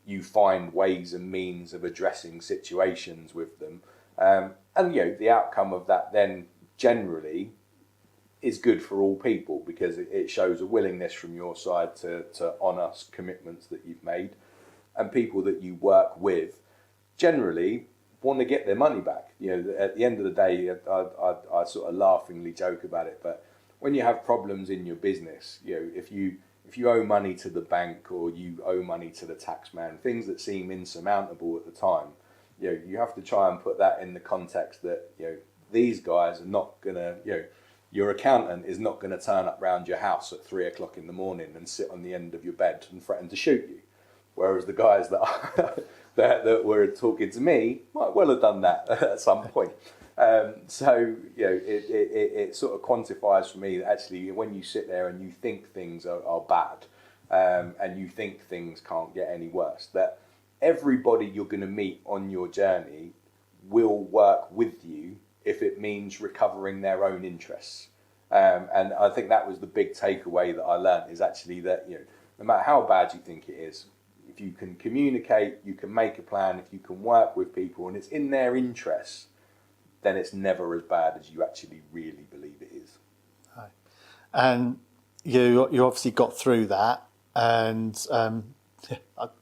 you find ways and means of addressing situations with them. And the outcome of that then generally is good for all people, because it shows a willingness from your side to honour commitments that you've made. And people that you work with generally want to get their money back. At the end of the day, I sort of laughingly joke about it, but when you have problems in your business, if you owe money to the bank or you owe money to the tax man, things that seem insurmountable at the time, you have to try and put that in the context that these guys are not gonna, your accountant is not going to turn up round your house at 3 o'clock in the morning and sit on the end of your bed and threaten to shoot you. Whereas the guys that were talking to me might well have done that at some point. It sort of quantifies for me that actually when you sit there and you think things are bad, and you think things can't get any worse, that everybody you're going to meet on your journey will work with you if it means recovering their own interests. And I think that was the big takeaway that I learned, is actually that, no matter how bad you think it is, if you can communicate, you can make a plan, if you can work with people and it's in their interests, then it's never as bad as you actually really believe it is. Right. And you obviously got through that, and I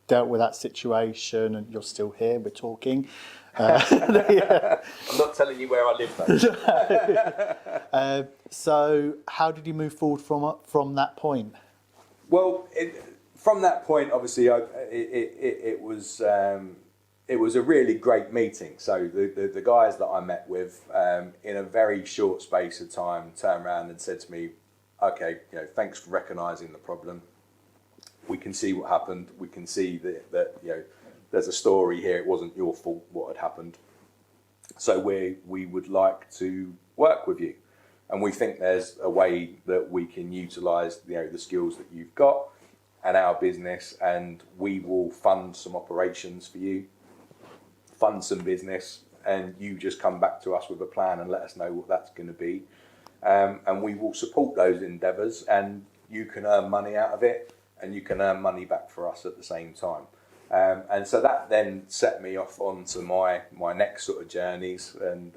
dealt with that situation, and you're still here, we're talking. I'm not telling you where I live, though. So how did you move forward from that point? Well, from that point, obviously, it was a really great meeting. So the guys that I met with, in a very short space of time, turned around and said to me, "Okay, thanks for recognising the problem. We can see what happened. We can see that there's a story here. It wasn't your fault what had happened. So we would like to work with you, and we think there's a way that we can utilise the skills that you've got and our business, and we will fund some operations for you, fund some business, and you just come back to us with a plan and let us know what that's going to be, and we will support those endeavours, and you can earn money out of it, and you can earn money back for us at the same time." And so that then set me off onto my next sort of journeys, and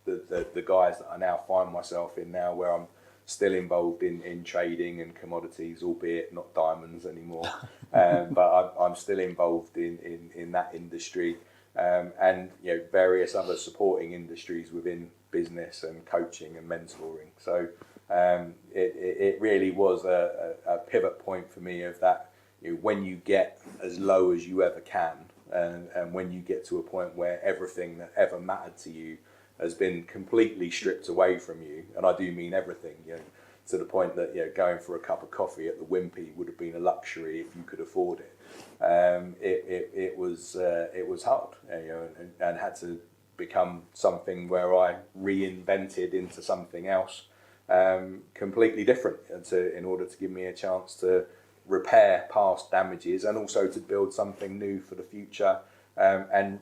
the guys that I now find myself in now, where I'm still involved in trading and commodities, albeit not diamonds anymore, but I'm still involved in that industry, and various other supporting industries within business and coaching and mentoring. So it really was a pivot point for me of that. When you get as low as you ever can, and when you get to a point where everything that ever mattered to you has been completely stripped away from you, and I do mean everything, to the point that going for a cup of coffee at the Wimpy would have been a luxury if you could afford it. It was hard, and had to become something where I reinvented into something else completely different, in order to give me a chance to repair past damages and also to build something new for the future, and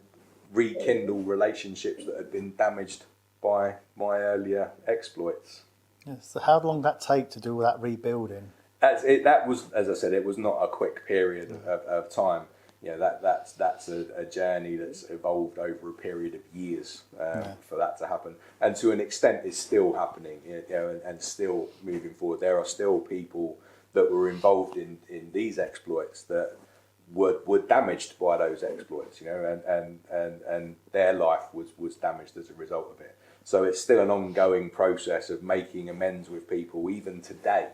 rekindle relationships that had been damaged by my earlier exploits. Yeah, so how long did that take to do all that rebuilding? That was, as I said, it was not a quick period of time. That's a journey that's evolved over a period of years for that to happen, and to an extent is still happening, and still moving forward. There are still people that were involved in these exploits that were damaged by those exploits, and their life was damaged as a result of it. So it's still an ongoing process of making amends with people even today.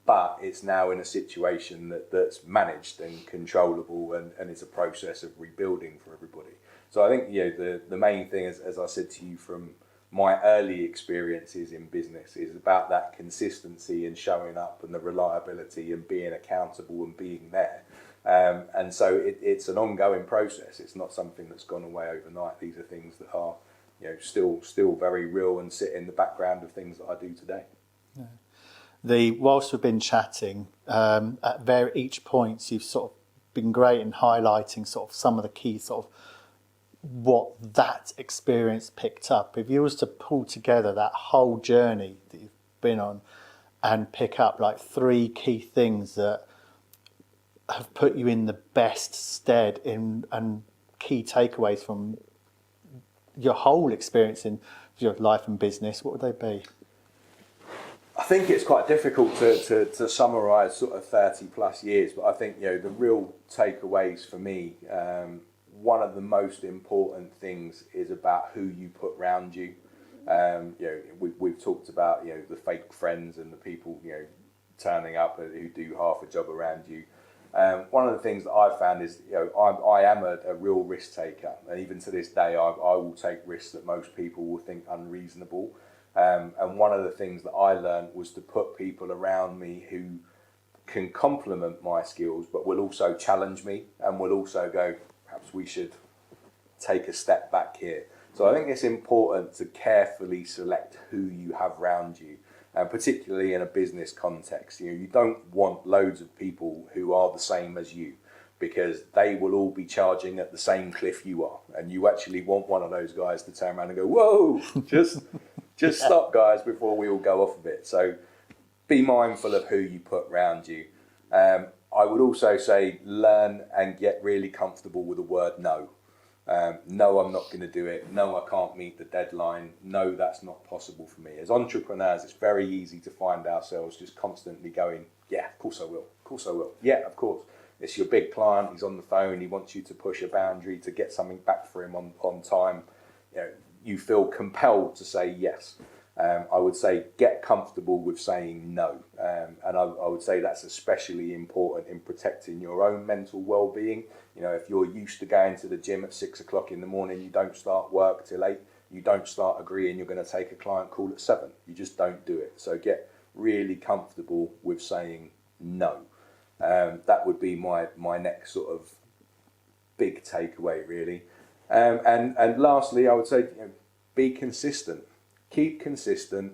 But it's now in a situation that's managed and controllable, and it's a process of rebuilding for everybody. So I think the main thing, as I said to you from my early experiences in business, is about that consistency and showing up and the reliability and being accountable and being there. And so it's an ongoing process. It's not something that's gone away overnight. These are things that are still very real and sit in the background of things that I do today. Yeah. Whilst we've been chatting, at each point you've sort of been great in highlighting sort of some of the key sort of what that experience picked up. If you was to pull together that whole journey that you've been on and pick up like 3 key things that have put you in the best stead and key takeaways from your whole experience in your life and business, what would they be? I think it's quite difficult to summarise sort of 30 plus years, but I think the real takeaways for me, one of the most important things is about who you put round you. We've talked about the fake friends and the people turning up who do half a job around you. One of the things that I've found is I am a real risk taker, and even to this day I will take risks that most people will think unreasonable. And one of the things that I learned was to put people around me who can complement my skills, but will also challenge me and will also go, perhaps we should take a step back here. So I think it's important to carefully select who you have around you, and particularly in a business context. You don't want loads of people who are the same as you, because they will all be charging at the same cliff you are, and you actually want one of those guys to turn around and go, whoa, just stop, guys, before we all go off of it. So be mindful of who you put around you. I would also say learn and get really comfortable with the word no. No, I'm not going to do it. No, I can't meet the deadline. No, that's not possible for me. As entrepreneurs, it's very easy to find ourselves just constantly going, yeah, of course I will. Of course I will. Yeah, of course. It's your big client. He's on the phone. He wants you to push a boundary to get something back for him on time. You feel compelled to say yes. I would say get comfortable with saying no. And I would say that's especially important in protecting your own mental well-being. If you're used to going to the gym at 6 o'clock in the morning, you don't start work till 8, you don't start agreeing you're going to take a client call at 7. You just don't do it. So get really comfortable with saying no. That would be my next sort of big takeaway, really. And lastly, I would say be consistent. Keep consistent,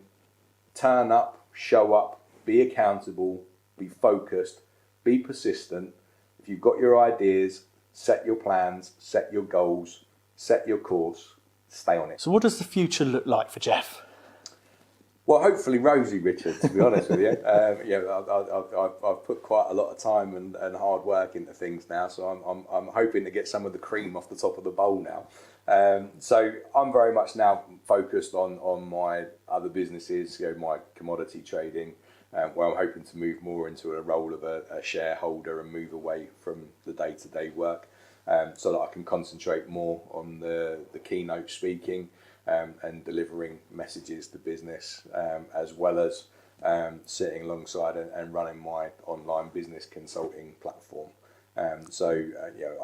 turn up, show up, be accountable, be focused, be persistent. If you've got your ideas, set your plans, set your goals, set your course, stay on it. So what does the future look like for Geoff? Well, hopefully rosy, Richard, to be honest with you. I've put quite a lot of time and hard work into things now, so I'm hoping to get some of the cream off the top of the bowl now. So I'm very much now focused on my other businesses, my commodity trading, where I'm hoping to move more into a role of a shareholder and move away from the day-to-day work, so that I can concentrate more on the keynote speaking and delivering messages to business, as well as sitting alongside and running my online business consulting platform. So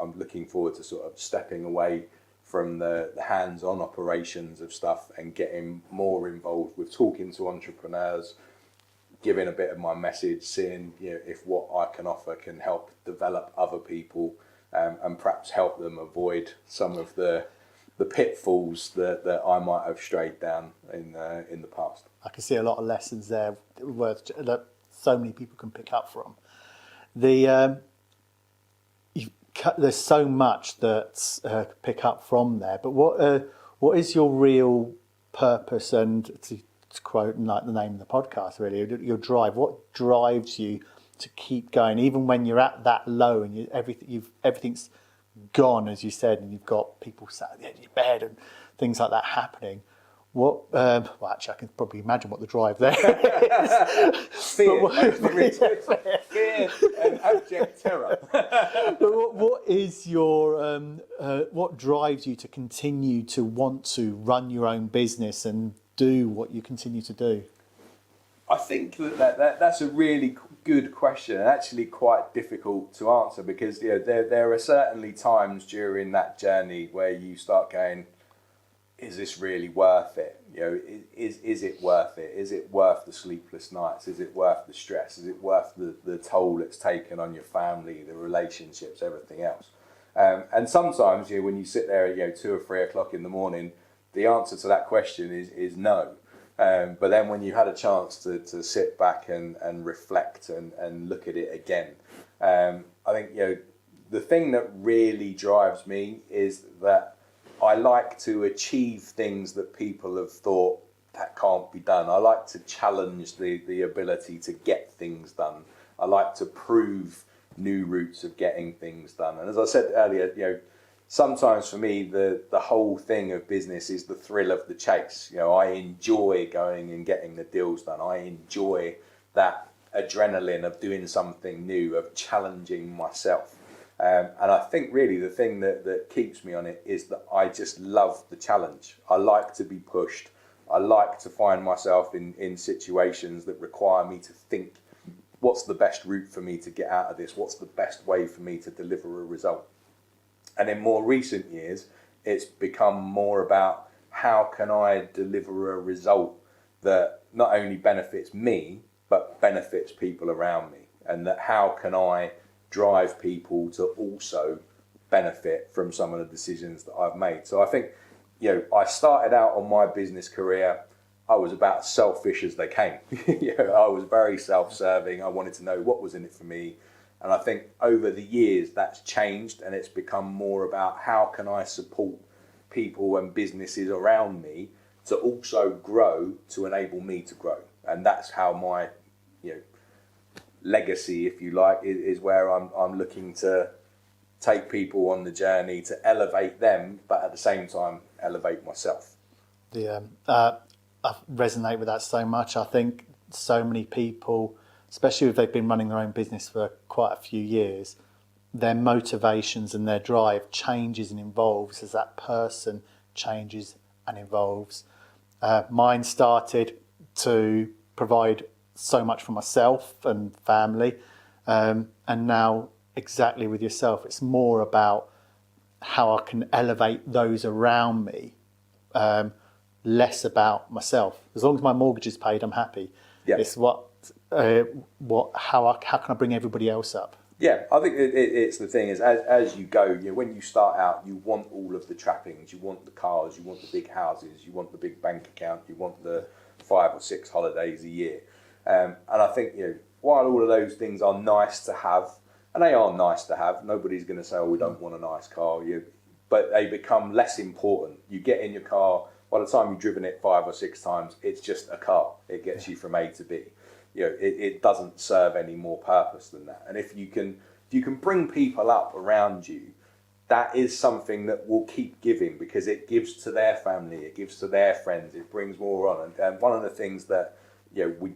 I'm looking forward to sort of stepping away from the hands-on operations of stuff and getting more involved with talking to entrepreneurs, giving a bit of my message, seeing if what I can offer can help develop other people, and perhaps help them avoid some of the pitfalls that I might have strayed down in the past. I can see a lot of lessons there that so many people can pick up from. There's so much that pick up from there. But what is your real purpose? And to quote like the name of the podcast, really, your drive. What drives you to keep going, even when you're at that low and everything's gone, as you said, and you've got people sat at the edge of your bed and things like that happening? Well, actually, I can probably imagine what the drive there is. Fear and abject terror. But what is your what drives you to continue to want to run your own business and do what you continue to do? I think that's a really good question, and actually quite difficult to answer, because there are certainly times during that journey where you start going, is this really worth it? Is it worth it? Is it worth the sleepless nights? Is it worth the stress? Is it worth the toll it's taken on your family, the relationships, everything else? And sometimes, when you sit there at 2 or 3 o'clock in the morning, the answer to that question is no. But then when you had a chance to sit back and reflect and look at it again, I think the thing that really drives me is that I like to achieve things that people have thought that can't be done. I like to challenge the ability to get things done. I like to prove new routes of getting things done. And as I said earlier, sometimes for me, the whole thing of business is the thrill of the chase. I enjoy going and getting the deals done. I enjoy that adrenaline of doing something new, of challenging myself. And I think really the thing that keeps me on it is that I just love the challenge. I like to be pushed. I like to find myself in situations that require me to think, what's the best route for me to get out of this? What's the best way for me to deliver a result? And in more recent years, it's become more about how can I deliver a result that not only benefits me, but benefits people around me. And that how can I drive people to also benefit from some of the decisions that I've made. So I think, I started out on my business career, I was about as selfish as they came. I was very self-serving. I wanted to know what was in it for me. And I think over the years that's changed, and it's become more about how can I support people and businesses around me to also grow, to enable me to grow. And that's how my, legacy, if you like, is where I'm looking to take people on the journey to elevate them, but at the same time elevate myself. I resonate with that so much. I think so many people, especially if they've been running their own business for quite a few years, their motivations and their drive changes and evolves as that person changes and evolves. Mine started to provide so much for myself and family, and now exactly with yourself, it's more about how I can elevate those around me, less about myself. As long as my mortgage is paid, I'm happy. Yeah. It's how can I bring everybody else up? Yeah, I think it's the thing is as you go, when you start out, you want all of the trappings. You want the cars, you want the big houses, you want the big bank account, you want the 5 or 6 holidays a year. And I think, while all of those things are nice to have, and they are nice to have, nobody's going to say, we don't want a nice car, but they become less important. You get in your car, by the time you've driven it 5 or 6 times, it's just a car. It gets you from A to B. It doesn't serve any more purpose than that. And if you can bring people up around you, that is something that will keep giving, because it gives to their family, it gives to their friends, it brings more on. And one of the things that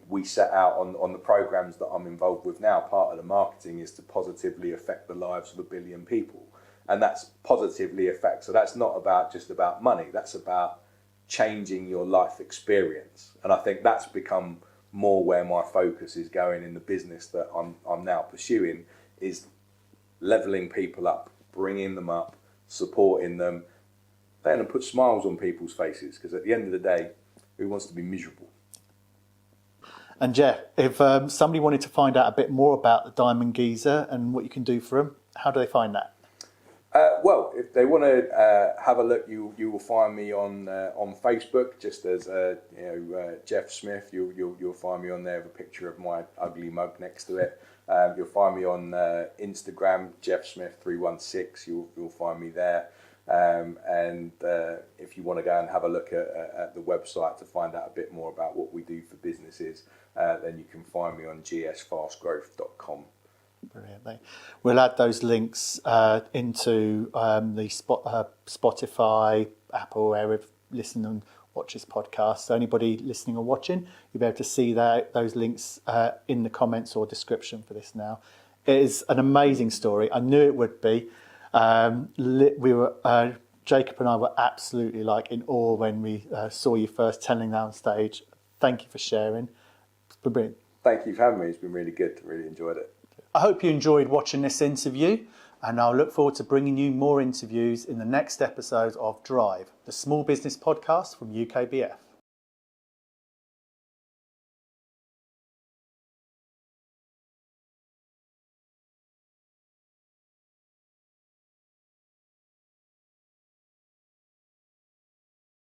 we set out on the programs that I'm involved with now, part of the marketing is to positively affect the lives of 1 billion people. And that's positively affect. So that's not just about money. That's about changing your life experience. And I think that's become more where my focus is going in the business that I'm now pursuing, is leveling people up, bringing them up, supporting them, and put smiles on people's faces, because at the end of the day, who wants to be miserable? And Geoff, if somebody wanted to find out a bit more about the Diamond Geezer and what you can do for them, how do they find that? Well, if they want to have a look, you will find me on Facebook, just as Geoff Smith. You'll find me on there with a picture of my ugly mug next to it. You'll find me on Instagram, Geoff Smith 316. You'll find me there. And if you want to go and have a look at the website to find out a bit more about what we do for businesses, then you can find me on gsfastgrowth.com. Brilliant. We'll add those links into the Spotify, Apple, wherever you listen and watch this podcast. So anybody listening or watching, you'll be able to see those links in the comments or description for this now. It is an amazing story. I knew it would be. Jacob and I were absolutely in awe when we saw you first telling that on stage. Thank you for sharing. It's been brilliant. Thank you for having me. It's been really good. Really enjoyed it. I hope you enjoyed watching this interview, and I'll look forward to bringing you more interviews in the next episode of Drive, the small business podcast from UKBF.